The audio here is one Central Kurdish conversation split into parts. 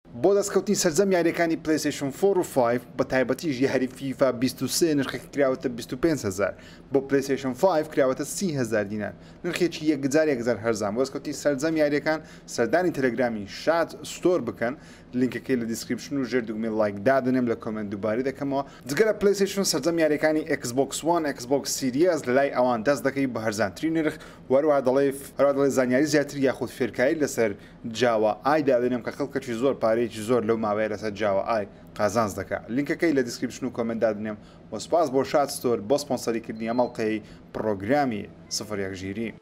بۆ دەستکەوتنی سەرجەم یاریەکانی پلیستیشن 4 و 5 بە تایبەتیش یاری فیفا 23 نرخێکی کراوەتە 25,000 بۆ پلیستیشن 5 کراوەتە 30,000 دینار نرخێکی 1,000 هەرزان بۆ دەستکەوتنی سەرجەم یاریەکان سەردانی تەلەگرامی شاد ستۆر بکەن لینکەکەی لە دیسکریپشن و ژێر دوگمەی لایک دادنێم لە کۆمنت دووبارەی دەکەمەوە جگەرە پلیستیشن سەرجەم یاریەکانی Xbox One Xbox Series لە لای ئەوان دەست دەکەی بە هەرزانترین نرخ وەروە دەڵێ زانیاری زیاتر یاخود فێرکایی لەسەر جاوا ئای دادنێم کە خەڵکەکی زۆر پارەیەکی زۆر لەو ماوەیە لەسەر جاوا ئای قازانز دەکات لینکەکەی لە دیسکریپشن و کۆمنت دادنێم و سپاس بۆ شاد ستۆر بۆ سپۆنسەریکردنی ئەمەڵقەی پڕۆگرامی 01 ژیری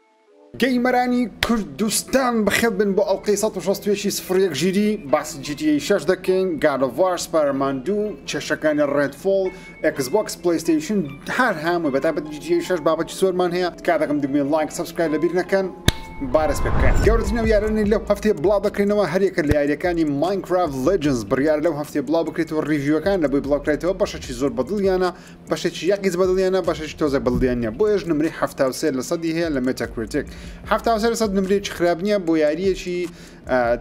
گەیمەرانی کوردستان بەخێر بن بۆ ئەڵلقەی 160 01 ژیری باسی GTA 6 دەکەین God of War سپایدەرمان 2 چێشەکانی Redfall Xbox PlayStation هەر هەموو بەتابەت GTA 6 بابەتی زۆرمان هەیە تکا دەکەم دوگمەی لایک سبسکرایب لەبیر نەکەن بارەس پێ بکەن گەورەترینەوە یارانی لەو هەفتەیە بڵاو دەکرێنەوە هەرێکە لە یاریەکانی Minecraft Legends بڕیار لەو هەفتەیە بڵاو بکرێتەوە ریڤیوەکان لە بۆی بڵاوکرێتەوە بەشێکی زۆر بەدڵیانە بەشێکی یەکیز بەدڵیانە بەشێکی تۆزە بەدڵیان نیە بۆیەش نمرەی 73% هەیە لە Metacritic 73% نمرەیەکی خراپ نییە بۆ یاریەکی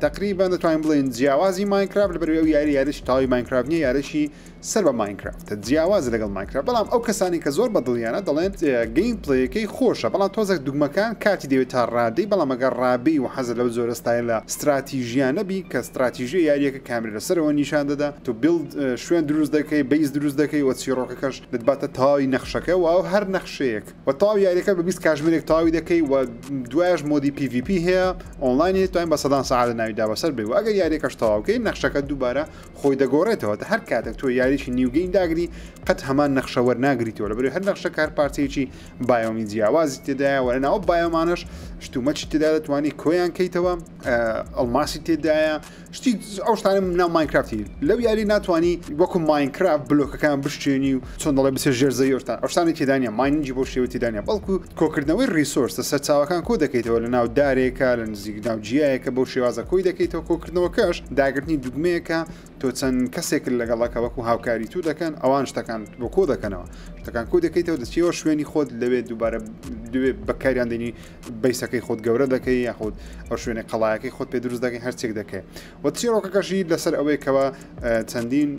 تقریبا دەتوانین بڵێن جیاوازی ماینکرافت لەبەر ئەو یاریشی تاوی ماینکرافت نیە یاریشی سەر بە ماینکرافت جیاواز لەگەڵ ماینکرافت بەڵام ئەو کەسانی کە زۆر بەدڵیانە دەڵێن گەیم پلەیەکەی خۆشە بەڵام تۆزێک دوگمەکان کاتی دەوێت تا ڕادەی بەڵام ئەگەر ڕابی و حەزە لەو زۆرە ستایلە استراتیژیانە بی کە استراتیژی یاریەکە کامێرە لەسەرەوە نیشان دەدا تو بیلد شوێن دروست دەکەی بەیز دروست دەکەی و چیرۆکەکەش دەباتە تاوی نەخشەکە و ئەو هەر نەخشەیەک و تاوی یاریەکە بە 20 کاتژمێرێک تاوی دەکەی و دوایش مۆدی PVP هەیە ئۆنلاین توانین بە سەدان سەعات ناویدا بەسەر بێ و ئەگەر یاریەکەش تەواوکەی نەخشەکە دووبارە خۆی دەگۆڕێتەوە هەر کاتێک تۆ یاریی نیوگەین داگری قەت هەمان نەخشە وەرناگریتەوە لەبەر هەر نەخشە کار پارچەیەکی بایۆمی جیاوازی تێدایە و لەناو بایۆمانش شتومەچی تێدا دەتوانی کۆیان کەیتەوە ئەڵماسی تێدایە شتی ئەو شتانە ناو ماینکرافتی لەو یاری ناتوانانی وەکو ماینکرافت بلۆکەکان بشتێنی و چۆن دەڵێ بسێ ژێرزەی ئەوشتان ئەوشتانی تێدانە ماینجی بۆ شێوە تێدانە بەڵکو کۆکردنەوەی ریسۆرسە سەرچاوەکان کۆ دەکەیتەوە لە ناو دارێکە لە نزیک ناو جیایەکە بەو شێوازە کۆی دەکەیتەوە کۆکردنەوەکەش داگرنی دوگمەیەکە تۆ چەند کەسێک لەگەڵەکە وەکو هاوکاری تو دەکەن ئەوان شتەکان بۆ کۆ دەکەنەوە شتەکان کۆ دەکەیتەوە دەچیەوە شوێنی خۆت لەوێت دووبارە دوێ بەکاریان دێنی بیسەکەی خۆت گەورە دەکەی یاخود ئەو شوێنە قەڵایەکەی خۆت پێ دروست دەکەی هەرچێک دەکەی و چیرۆکەکەشی لەسەر ئەوەیەکەوە چەندین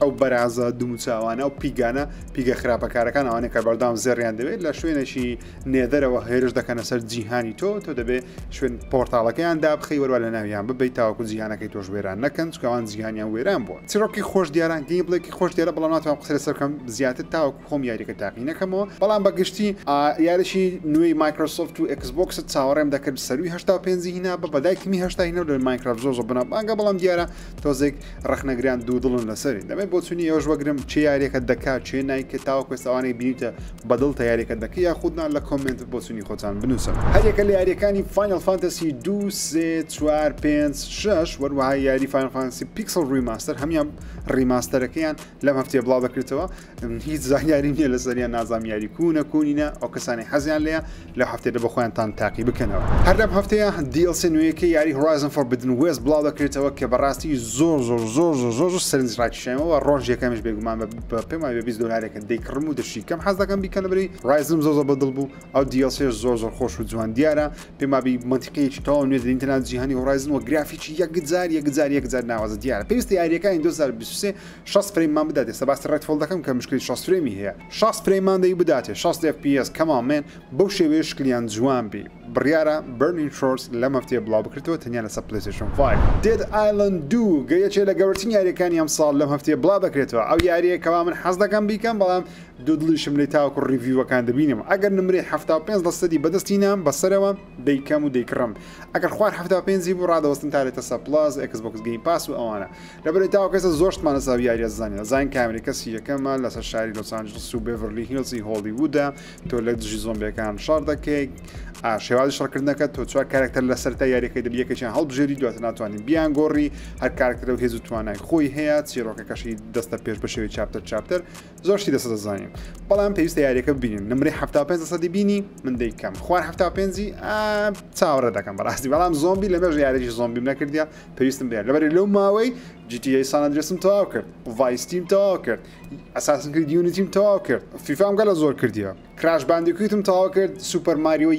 ئەو بەرازە دوومچاوانە و پیگانە پیگە خراپەکارەکان ئەوانەیە کە بەردام زێڕیان دەوێت لە شوێنێکی نێدەرەوە هێرش دەکەنە سەر جیهانی تۆ دەبێت شوێن پۆرتاڵەکەیان دابخی وەروە لە ناویان ببیت تاوەکو جیهانەکەی تۆش وێران نەکەن چکەوان جیهانیان وێران بووە چیرۆکی خۆش دیاران گەیمپڵێکی خۆش دیارە بەڵام ناتوانم قسە لەسەرکەم زیاتر تاوەکو خۆم یاریەکە تاقی نەکەمەوە بەڵام بەگشتی یاریشی نوێی مایکرۆسۆفت و Xbox چاوەڕێم دەکرد سەروی 85 هینا بە بەدایکمی 80 هینە لە ماینکرافت زۆر بنا بانگە بەڵام دیارە تۆزێک ڕخنەگریان دوو دڵن لەسەری دەمێت بۆ چونی ئەوش وەگرم چه یاریەکە دەکات چێ نایکە تاوەکو ئێستاوانەی بینیتە بەدڵ تا یاریەکە دەکە یاخودنا لە کۆمنت بۆ چونی خۆتان بنووسن هەرێکە لە یاریەکانی فاینل فانتەسی 2 3 4 5 6 وەروەها یاری فاینل فانتەسی پیکسل ریماستەر هەمیان ریماستەرەکەیان لەم هەفتەیە بڵاو دەکرێتەوە هیچ زانیاری نییە لەسەریان نازام یاری کوونە ئەو کەسانی حەزیان لێە لە هەفتێدا بە خۆیانتان تاقی بکەنەوە هەر لەم هەفتەیە DLC نوێیەکەی یاری Horizon Forbidden West بڵاو دەکرێتەوە کە بەڕاستی زۆر سەرنجڕاکیشەوەوە ڕۆژ یەکەمیش بێگومان بە پێم وایە $20 دەیکڕم و دەشی کەم حەز دەکەم بیکەن لەبەری Horizon زۆر بەدڵ بوو ئەو DLC زۆر خۆش و جوان دیارە پێم وابی منتیقەیەکی تەواو نوێ لە ئینتەرنێت جیهانی Horizon و گرافیکی 1,000 ناوازە دیارە پێویستی یاریەکانی 2023 60 فرێممان بداتێ سەباسی Redfall دەکەم کە مشکلی 60 فرێمی هەیە 60 فرێممان دەی بداتێ 60 FPS کەماڵمێن بەو شێوەیە شکلیان جوان بی بڕیارە Burning Shores لەم هەفتەیە بڵاو بکرێتەوە تەنیا لەسەر PlayStation 5 Dead Island 2 گەیەکێ لە گەورەترین یاریەکانی ئەم ساڵ لەم هەفتەیە بڵاو دەکرێتەوە ئەو یاریەکەوا من حەز دەکەم بیکەم بەڵام دوودڵیشم لێ تاوەکو ریڤیوەکان دەبینم ئەگەر نمرێ 75% بەدەستینام بەسەرەوە دەیکەم و دەیکڕم ئەگەر خوار 75 بوو ڕادەوەستن تا لێتە سەپلاس Xbox Game Pass و ئەوانە لەبەرەوەی تاوەکەسە زۆرتمانە ساوی یاریە زانیە زان کامێرەکە سیەکەمە لەسەر شاری لۆس ئانجلس و بێڤەرلی هیلزی هۆلیوودە تۆ لە دژی زۆمبیەکان شار دەکەی شێوازی شەڕکردنەکە تۆ چوار کارکتەر لەسەرتا یاریەکەی دەبی یەکێکیان هەڵبژێری دواتر ناتوانین بیان گۆڕی هەر کارکتەر و هێز و توانای خۆی هەیە چیرۆکەکەشی دەستە پێش بە شێوەی چاپتەر زۆرشتی دەسە دەزانین بەڵام پێویستە یاریەکە ببینین نمرەی 75% بینی من دەیکەم خوار 75 چاوەڕە دەکەم بەڕاستی بەڵام زۆمبی لەمێژ یاریی زۆمبیم نەکردیا پێویستم بێت لەبەر لەو ماوەی GTA San Andreasم تەواو کرد ڤایس تیم تەواو کرد ئەساسن کرد یونیتیم تەواو کرد فیفام گەلە زۆر کردیوە کراش باندیکویتم تەواو کرد سوپەر ماریۆ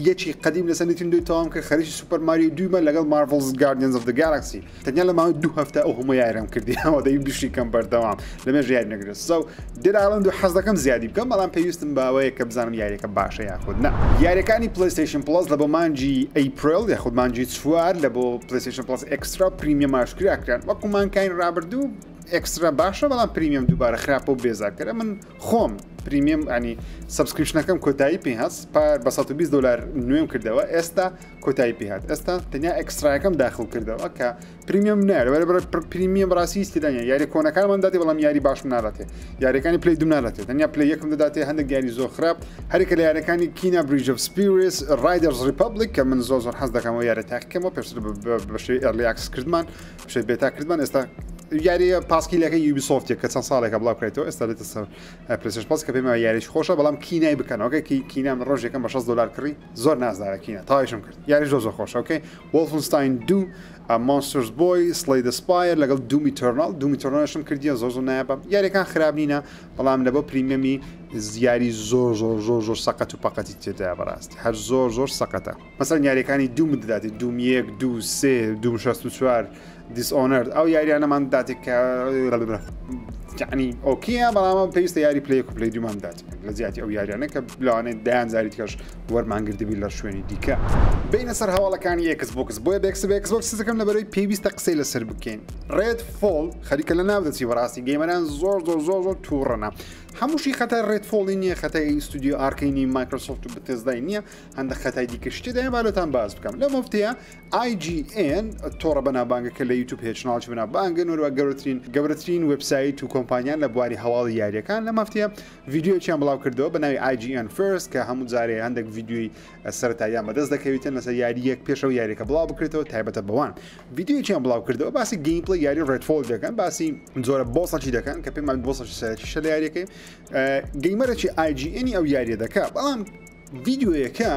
یەکی قەدیم لەسەر نێتیندۆی تەواو کرد خەریکی سوپەر ماریۆ 2 لەگەڵ مارڤڵز گاردیەنز ئۆف دە گالاکسی تەنیا لە ماوەی 2 هەفتە ئەو هەموو یاریەم کردیەوە دەی بیشتی کەم بەردەوام لەمێژ یاری نەگرێت سو دێد ئاڵند و حەز دەکەم زیادی بکەم بەڵام پێویستم باوەیە کە بزانم یاریەکە باشە یاخود نە یاریەکانی پلەیستیشن پڵەس لە بۆ مانجی ئەیپریل یاخود مانجی 4 لە بۆ پلەیستیشن پڵەس ئێکسترا پریمیەم ئاشکراکران وەکو مانکاین ڕابردوو ئێکسترا باشە بەڵام پریمیەم دووبارە خراپە و بێزارکەرە من خۆم پریمیەم ئەنی سبسکریپشنەکەم کۆتایی پێ هەست بە 120 دلار نوێم کردەوە ئێستا کۆتایی پێ هات ئێستا تەنیا ئەکسترایەکەم داخل کردەوە کە پریمیەم نایە پریمیەم ڕاستی استیدانە یاری کۆنەکانمان دادێ بەڵام یاری باشم ناڵاتێ یاریەکانی پلی دوم ناڵاتێت تەنیا پلی یەکم دەداتێ هەندێک یاری زۆر خراپ هەرێکە لە یاریەکانی کینا بریج ئۆف سپیرس رایدرز ریپبلیک کە من زۆر حەز دەکەمەوە یارە تاقیکەمەوە پێشتر بەشەی ئەرلی ئاکسس کردمان بەشەی بێتا کردمان ئێستا یاریە پاسکیلەکە یوبیسۆفتێک کە چەند ساڵێکە بڵاو کرێتەوە ئێستا لێتە سەر پلەیستیشن پڵەس کە پێمەوە یاریش خۆشە بەڵام کینای بکەنەوە کینا من ڕۆژێکم بە 6 دلار کڕی زۆر نازدارە کینە تاویشم کرد یاریش زۆر خۆشە ئۆکەی وولفنستاین 2 مانسترز بۆی سلەی دە سپایر لەگەڵ دوم ئیتەرنال کردیە زۆر نایبە یاریەکان خراب نینە بەڵام لە بۆ پریمیەمی یاری زۆر سەقەت و پەقەتی تێدایە بەڕاستی هەر زۆر سەقەتە مەسەڵەن یاریەکانی دوم بداتێت دوم 1 2 3 دوم 64 دیسئۆنەرد ئەو یاریانەمان داتێک کە یعنی ئۆکیە بەڵام پێویستە یاری پلەیەک و پلەی دوومان دات لە زیاتی ئەو یاریانە کە لەوانەیە دایان زاری کەش وەرمانگردبی لە شوێنی دیکە بینە سەر هەواڵەکانی ئێکسبۆکس بۆیە بێکسبۆکس دەکەم لەبەرەوەی پێویستە قسەی لەسەر بکەین ڕێد فۆڵ خەریکە لە ناو دەچی بەڕاستی گەیمەران زۆر تووڕەنە هەمووشی خەتای ڕێد فۆڵی نییە خەتای ئیستودیۆ ئارکەینی مایکرۆسۆفت و بەتێزدای نییە هەندە خەتای دیکەشتی دەیە بالۆتان باز بکەم لە مفتەیە IGN تۆڕە بەناوبانگەکە لە یوتیوب هێچ ناڵی بەناوبانگن وەروە گەورەترین وێبسایت و کۆمپانیان لە بواری هەواڵی یاریەکان لە مەفتەیە ڤیددیۆیان بڵاو کردەوە بە ناوی IGN First کە هەموو جارێ هەندێک ڤیددیۆی سەرەتاییان بەدەست دەکەوێتن لەسەر یاریەک پێشەوە یاریەکە بڵاو بکرێتەوە تایبەتە بەوان ڤیددیۆیان بڵاو کردەوە باسی گەیمپڵی یاری ڕێد فۆڵ دەکەن باسی زۆرە بۆسەکی دەکەن کە پێمان بۆسەکی سەرەکی شە لە یاریەکەی گەیمەرێکی IGN ئەو یاریە دەکات بەڵام ڤیددیۆیەکە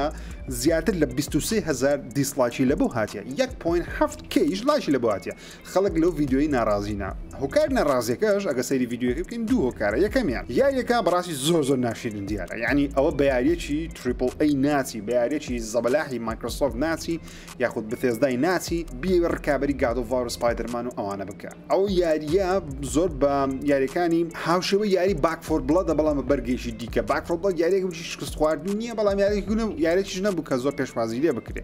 زیاتر لە 23,000 دیسلایکی لە بۆ هاتیە 1.7 کەیش لاشی لە بۆ هاتیە خەڵک لەو ڤیددیۆی ناڕازینە هۆکار ناڕازیەکەش ئەگە سەیری ڤیددیۆەکە بکەین دوو هۆکارە یەکەمیان یاریەکە بەڕاستی زۆر ناشرین دیارە یعنی ئەوە بە یاریەکی تریپل ئەی ناچی بە یاریەکی زەبەلاحی مایکرۆسۆفت ناچی یاخود بەتێزدای ناچی بیێ ڕکابەری گاد و ڤار و سپایدەرمان و ئەوانە بکە ئەو یاریە زۆر بە یاریەکانی هاوشێوە یاری باک فۆر بڵەدە بەڵام بە بەرگێکی دیکە باک فۆر بڵەد یاریەکەی شکست خواردنی نییە بەڵام یاریەکیش نەبوو کە زۆر پێشوازی لێ بکرێ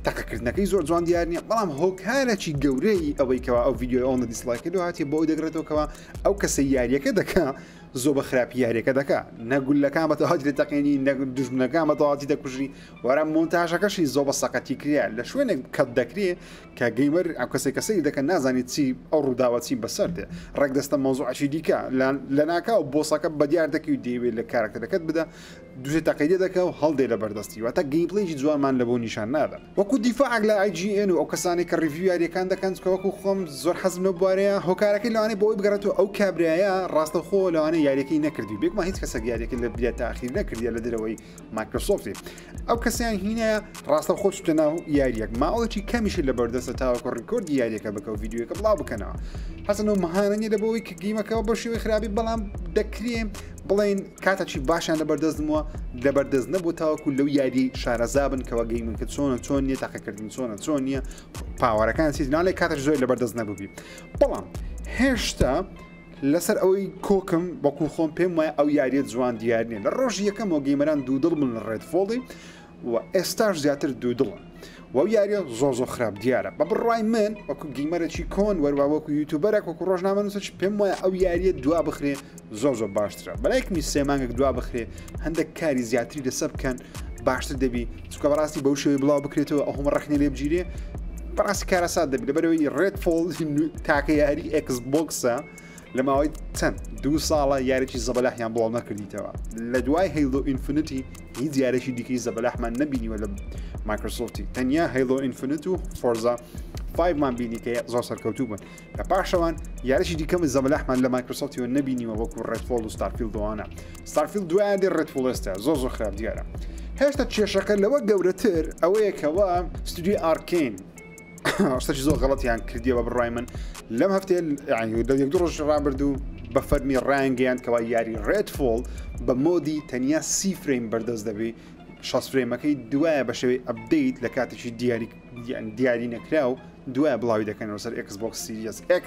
تاقەکردنەکەی زۆر جوان دیار نییە بەڵام هۆکارێکی گەورەی ئەوەی کەەوە ئەو ڤیددیۆ ئەوە دیسلایکە هاتی بۆی دەگرێتەوەکەوە ئەو کەسە یاریەکە دەکا زۆر بە خراپی یاریەکە دەکا نەگولەکان بە تەواتی لێ تەقێنی دژمنەکان بە تەواتی دەکوژی وەرە مۆنتاژەکەشی زۆر بە سەقەتی کریا لە شوێنێک کەت دەکرێت کە گەیمەر ئەو کەسەی دەکەن نازانێت چی ئەو ڕووداوە چی بەسەر دێ ڕێک دەستە مۆزوعی دیکە لە ناکا و بۆسەکە بەدیار دەکەی و دەیوێت لە کارەکەت بدە دوێ تەقیدێ دەکە و هەڵدێ لە بەردەستی واتە گەیمپڵێکی جوانمان لە بۆ نیشان نادا وەکو دیفاعک لە IGN و ئەو کەسانی کە ریڤیو یاریەکان دەکەن وەکو خۆم زۆر حەزم لە بوارەیە هۆکارەکەی لەوانەیە بۆی بگەڕێتەوە ئەو کابرایە ڕاستەخۆ لەوانەیە یاریەکەی نەکردی بێکمان هیچ کەسێک یاریەکە لە بلیە تاخیر نەکردیە لە دەرەوەی مایکرۆسۆفتی ئەو کەسیان هینەیە ڕاستەخۆ شتە ناو یاریەک ماوەڵێکی کەمیشی لە بەردەستە تاوەکو ڕیکۆردی یاریەکە بکە و ڤیددیۆەکە بڵاو بکەنەوە حەسەنەوە مەهانەنی لە بۆەوەی کە گیمەکەەوە بە شێوەی خراپی بەڵام دەکرێن بڵێن کاتەچی باشیان لەبەردەستمەوە لەبەردەست نەبوو تاوەکو لەو یاری شارەزابن کەەوە گەیمنکە چۆن نییە تاقەکردن چۆن نییە پاوەەکان سیزناڵی کاتەش زۆر لەبەردەست نەبووبی بەڵام هێشتا لەسەر ئەوەی کۆکم بەکو خۆم پێم وایە ئەو یاریە جوان دیار نیە لە ڕۆژی یەکەمەوە گەیمەران دوودڵ من لە ڕێد فۆڵی و ئێستاش زیاتر دوودڵن وەو یاریە زۆر خراپ دیارە بە بڕای من وەکو گەیمەرێکی کۆن وەروە وەکو یوتیوبەرێک وەکو ڕۆژنامە نووسەر پێم وایە ئەو یاریە دوا بخرێ زۆر باشترە بەلایکمی سێمانگەک دوا بخرێ هەندێک کاری زیاتری لەسەر بکەن باشتر دەبی چکە بەڕاستی بەو شێوەی بڵاو بکرێتەوە ئەو هەمە ڕەخنێ لێ بگیرێ بەڕاستی کارەسات دەبی لەبەرەوەی ڕێد فۆڵ تاکە یاری ئەکسبۆکسە لە ماوەی چەند 2 ساڵە یارێکی زەبەلاحیان بڵاو نەکردیتەوە لە دوای هەیلۆ ئینفینیتی هیچ یارێکی دیکەی زەبەلاحمان نەبینیوە لە مایکرۆسۆفتی تەنیا هەیلۆ ئینفینیت و فۆرزا 5مان بینی کە زۆر سەرکەوتوو بوون لە پاشەوان یارێکی دیکەم زەبەلاحمان لە مایکرۆسۆفتیەوە نەبینیوە وەکو ڕێدفۆڵ و ستارفیلدوانە ستارفیلد دوایە دێ ڕێدفۆڵ ئێستا زۆر خراپ دیارە هێشتا کێشەکە لەوە گەورەتر ئەوەیەکەوە ستودیۆ ئارکین شتێکی زۆر غەڵەتیان کردیەوە بڕای من لەم هەفتەیە یعنی لە یەک دوو ڕۆژ ڕابردوو بە فەرمی ڕانگەیان کەوا یاری ڕێدفۆڵ بە مۆدی تەنیا 30 فریم بەردەست دەبێت 60 فرێمەکەی دوایە بە شێوەی ئەپدەیت لە کاتێکی دیاری نەکرا و دوایە بڵاوی دەکەنەوە سەر Xbox Series X.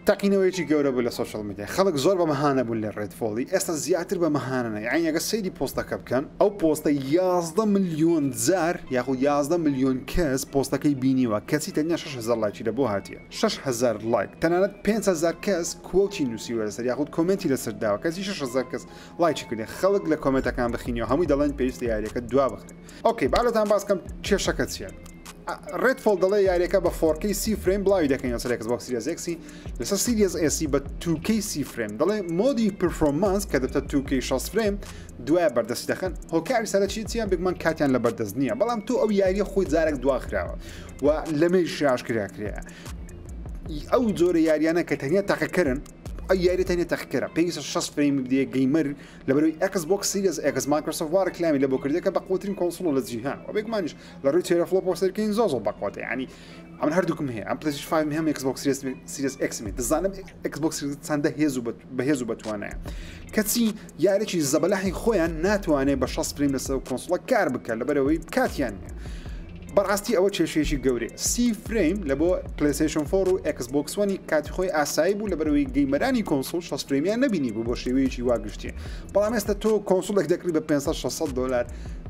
تاقینەوەیەکی گەورە بوو لە سوشال میدیا خەڵک زۆر بە مەهانە بوون لە ڕێدفۆڵی ئێستا زیاتر بە مەهانە یعنی ئەگە سەیری پۆستەکە بکەن ئەو پۆستە 11 ملیۆن جار یاخود 11 ملیۆن کەس پۆستەکەی بینیوە کەسی تەنیا 6,000 لایکی لە بۆ هاتیە 6,000 لایک تەنانەت 5,000 کەس کوۆتی نووسیوە لەسەر یاخود کۆمنتی لەسەر داوە کەسی 6,000 کەس لایکی کردێ خەڵک لە کۆمنتەکان بخینەوە هەمووی دەڵێن پێویستە یاریەکە دوا بخرێت ئۆکەی باڵەتان باس بکەم کێشەکە چیە ڕێدفۆڵ دەڵێ یاریەکە بە 4K 30 فریم بڵاوی دەکەین سەر Xbox Series X لەسەر Series S بە 2K 30 فریم دەڵێ مۆدی پرفۆرمانس کە دەبێتە 2K 60 فریم دوایە بەردەستی دەکەن هۆکاری سەرەکی چیان بگمان کاتیان لە بەردەست نییە بەڵام تۆ ئەو یاریە خۆی جارێک دواخراوە و لەمەی شاشکراکرێ ئەو جۆرە یاریانە کە تەنیا تاقەکەرن ئەو یاری تەنیا تاقەکەرە پێویستە 60 فریم بدێ گەیمەر لەبەرەوەی Xbox Series X Microsoft وارە کلامی لە بۆ کردێکە بە قوترین کۆنسۆڵ لە جیهان و بێگومانیش لە ڕووی تێرەفلۆپ پۆستەرکەین زۆر بەقوتە ینی ئەمن هەردووکم هەیە ئەم PlayStation 5 هەم Xbox Series X دەزانم Xbox چەندە بەهێز و بەتوانایە کەچی یارێکی زەبەلاحی خۆیان ناتوانێت بە 60 فریم لەسەر کۆنسۆڵە کار بکات لەبەرەوەی کاتیان نییە بەڕاستی ئەوە کێشەیەکی گەورەیە 30 فریم لە بۆ PlayStation 4 و Xbox One کاتی خۆی ئاسایی بوو لەبەرەوەی گەیمەرانی کۆنسۆڵ 60 فرمیان نەبینی بوو بۆ شێوەیەکی واگشتیە بەڵام ئێستا تۆ کۆنسۆڵێک دەکری بە 500-600 دلار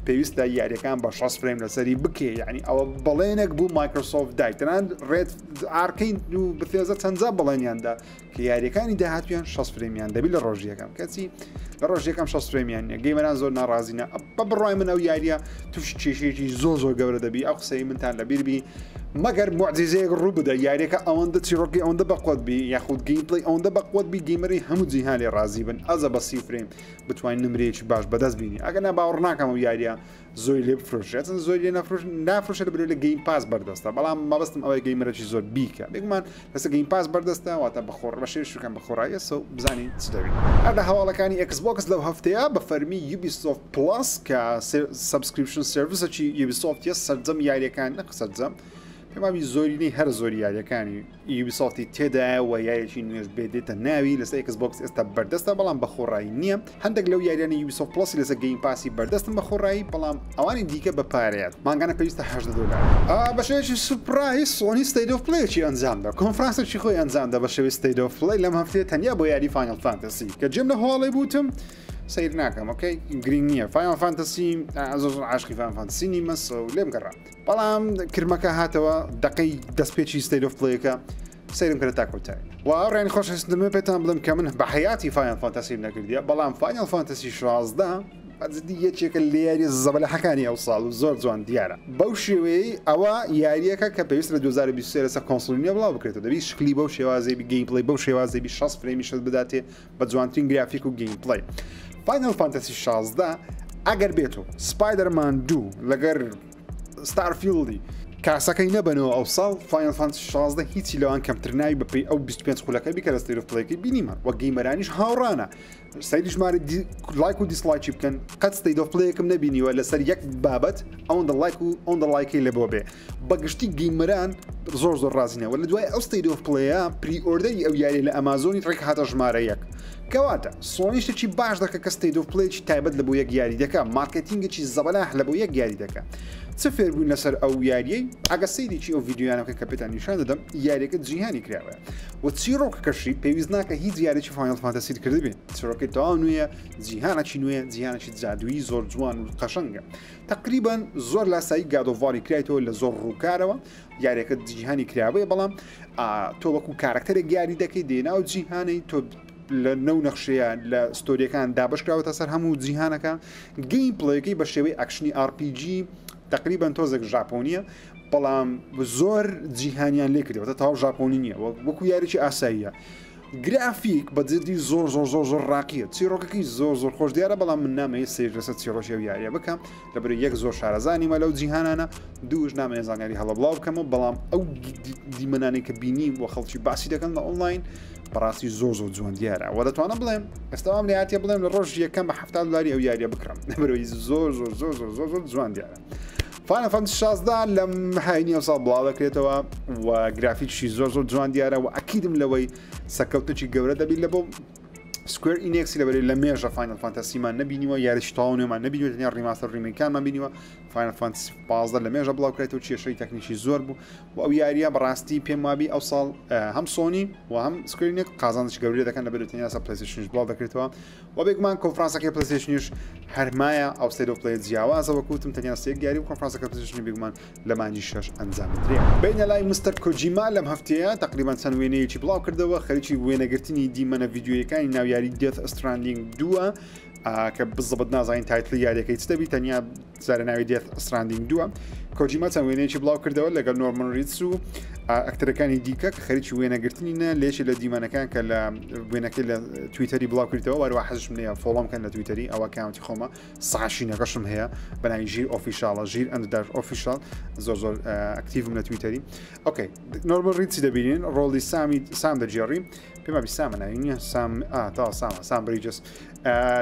پێویستە یاریەکان بە 60 فریم لەسەری بکێ یعنی ئەوە بەڵێنێک بوو مایکرۆسۆفت دایتەنان ڕێت ئارکەین و بەفێزە چەندجا بەڵێنیاندا کە یاریەکانی داهاتویان 60 فرمیان دەبی لە ڕۆژیەکەم کەچی لە ڕۆژیەکەم 60 فرمیان نیە گەیمەران زۆر ناڕازینە بە بڕای من ئەو یاریە توش کێشەیەکی زۆر گەورە دەبی ئەو قسەی منتان لەبیربی مەگەر معجزەیەک ڕوو بدە یاریەکە ئەوەندە چیرۆکی ئەوەندە بەقوت بی یاخود گەیمپڵی ئەوەندە بەقوت بی گەیمەری هەموو جیهانی ڕازی بن ئەزە بە 30 فریم بتوانین نمرەیەکی باش بەدەست بینی ئەگەر ناباوەڕ ناکەم ئەو یاریە زۆری لێ بفرۆشێت زۆری لێ نافرۆشێت لەبەرەوەی لە گەیم پاس بەردەستە بەڵام مەبەستم ئەوەی گەیمەرێکی زۆر بیکە بێگومان لەسەر گەیم پاس بەردەستە واتە بەخۆڕ بەشێ شوکەم بەخۆڕایە سە بزانین چ دەبێت هەردە هەواڵەکانی Xbox لەو هەفتەیە بە فەرمی Ubisoft Plus کە سبسکریپشن سرویسێکی Ubisoft سەرجەم یاریەکان نەقسەرجەم پێماوی زۆرینەی هەر زۆری یاریەکانی Ubisofتی تێدایە و یاریەکی نوێژ بێدێتە ناوی لەسەر Xbox ئێستا بەردەستە بەڵام بەخۆڕایی نییە هەندێک لەو یاریانی Ubisoft Plus لەسەر گەیم پاسی بەردەستن بەخۆڕایی بەڵام ئەوانی دیکە بە پارەیەت مانگانە پێویستە 80 دلار بەشێکی سوپرایز سۆنی State of Play-ی ئەنجامدا کۆنفرانسێکی خۆی ئەنجامدا بە شێوەی State of Play لەم هەفتەیە تەنیا بۆ یاری Final Fantasy کە جێم لە هۆڵی بوتم سیر ناکەم ئۆکەی گرنگ نییە Final Fantasy زۆر عاشقی Final Fantasy نیمە و لێم گەڕا بەڵام کرمەکە هاتەوە دقەی دەستپێکی State of Play-ەکە سیرم کرد تاکۆتای و ڕێنی خۆشەویستم پێتان بڵم کە من بە حیاتی Final Fantasy نەکردیە بەڵام Final Fantasy 16 بەجددی یەکێکە لە یاری زەبەلەحەکانی ئەو ساڵ و زۆر جوان دیارە بەو شێوەیەی ئەوە یاریەکە کە پێویست لە 2023 لەسەر کۆنسۆڵینە بڵاو بکرێتەوە دەبی شکلی بەو شێوازەی گەیمپڵی بەو شێوازەی 60 فرێمی شت بداتێ بە جوانترین گرافیک و گەیمپڵی Final Fantasy 16 ئەگەر بێتەوە Spider-Man 2 لەگەر Starfield کاسەکەی نەبنەوە ئەو ساڵ Final Fantasy 16 هیچی لەوان کەمتر ناوی بەپی ئەو 25 خولەکە بیکە لە State of Play-ەکەی بینیمە وە گەیمەرانیش هاوڕانە سەیری ژمارە لایک و دیسلایکی بکەن قەت State of Play-ەکەم نەبینیوە لەسەر یەک بابەت ئەوەندە لایک و ئەوەندە لایکی لە بۆ بێ بەگشتی گەیمەران زۆر ڕازینەوە لە دوای ئەو State of Play-ە پری-ئۆردەری ئەو یاری لە ئەمازۆنی ڕێک هاتە ژمارە یەک کەواتە سۆنی شتێکی باش دەکە کە State of Play-ی تایبەت لە بۆ یەک یاری دەکە مارکتینگێکی زەبەلاح لە بۆ یەک یاری دەکە چ فێربووین لەسەر ئەو یاریەی ئەگە سەیریی ئەو ڤیددیویانەکە کە پێتان نیشان دەدەم یاریەکە جیهانی کراوە و چیرۆکەکەشی پێویست ناکە هیچ یاریی Final Fantasy کردبێ چیرۆکەی تەواو نوێیە جیهانێکی نوێ جیهانێکی جادووی زۆر جوان و قەشەنگە تقریبان زۆر لاسایی گادۆڤاری کرایتەوە لە زۆر ڕووکارەوە یاریەکە جیهانی کراوەیە بەڵام تۆ وەکو کارکتەرێک یاری دەکەی دێنا و جیهانی تۆ لە نەو نەخشەیە لە ستۆریەکان دابشکراوەتە سەر هەموو جیهانەکە گەیم پڵەیەکەی بە شێوەی ئەکشنی RPG تقریبان تۆزێک ژاپۆنیە بەڵام زۆر جیهانیان لێ کردەوە تاو ژاپۆنی نییە وەکو یاریی ئاساییە گرافیک بەجددی زۆر ڕاقیە چیرۆکەکەی زۆر خۆش دیارە بەڵام من نامەیە سیر لەسەر چیرۆشی و یاریە بکەم لەبەر یەک زۆر شارەزانیمە لەو جیهانانە دووش نامەیە زانیاری هەڵە بڵاو بکەمەوە بەڵام ئەو دیمەنانەی کە بینیم و خەڵکی باسی دەکەن لە ئۆنلاین بەڕاستی زۆر جوان دیارە و دەتوانم بڵێم ئێستاوام لە هاتیە بڵێم لە ڕۆژ یەکەم بە 70 دلاری ئەو یاریە بکڕم لەبەرەوەی زۆر جوان دیارە فاینل فانتسی 16 لەم هاینی ئەوساڵ بڵاو دەکرێتەوە و گرافیکشی زۆر جوان دیارە و ئەکیدم لەوەی سەرکەوتنێکی گەورە دەبێت لە بۆ سکوێر ئینێکسی لەبەرێت لە مێژە فاینل فانتسیمان نبینیوە یاریش تاوانێمان نبینیوە تەنیا ڕیماستەر ڕیمێکانمان بینیوە فاینل فانتسی 15 لە مێژە بڵاوکرێتەوە کێشەی تەکنیکی زۆر بوو و ئەو یاریە بەڕاستی پێم وابی ئەو ساڵ هەم سۆنی و هەم سکوێرینێک قازانش گەورەی دەکەن لەبەرێت تەنیا سە پلەیستیشنش بڵاو دەکرێتەوە و بێگومان کۆنفرانسەکەی پلەیستیشنیش هەرمایە ئەو ستێت ئۆف پلەی جیاوازەوە کوتم تەنیا سێک یاری و کۆنفرانسەکە پلەیستیشنی بێگومان لە مانجی 6 ئەنجام درێ بینە لای مستەر کۆجیما لەم هەفتەیە تقریبان چەند وێنەیەکی بڵاو کردەوە خەریکی وێنەگرتنی دیمەنە ڤیدیۆیەکانی ناو یاری دێت ستراندینگ 2 کە بزەبت نازانین تایتڵی یاریەکەی چ دەبی تەنیا زارەناوی دێت ستراندینگ 2 کۆجیما چەند وێنەیەکی بڵاو کردەوە لەگەڵ نۆرمن ریتس و ئەکتەرەکانی دیکە کە خەریکی وێنەگرتنینە لێشی لە دیمانەکان کە لە وێنەکەی لە تویتەری بڵاو کردەوە وەروە حەزم لێە فۆڵۆمکەن لە تویتەری ئەوە کاونتی خۆمە ساشینەکەشم هەیە بەناوی ژیر ئۆفیشاڵە ژیر ئەنددار ئۆفیشال زۆر ئەکتیڤم لە تویتەری ئۆکەی نۆرمن ریتسی دەبینین ڕۆڵی سام دەجێڕی پێما بی سامە ناوی نییە تا سام بریجس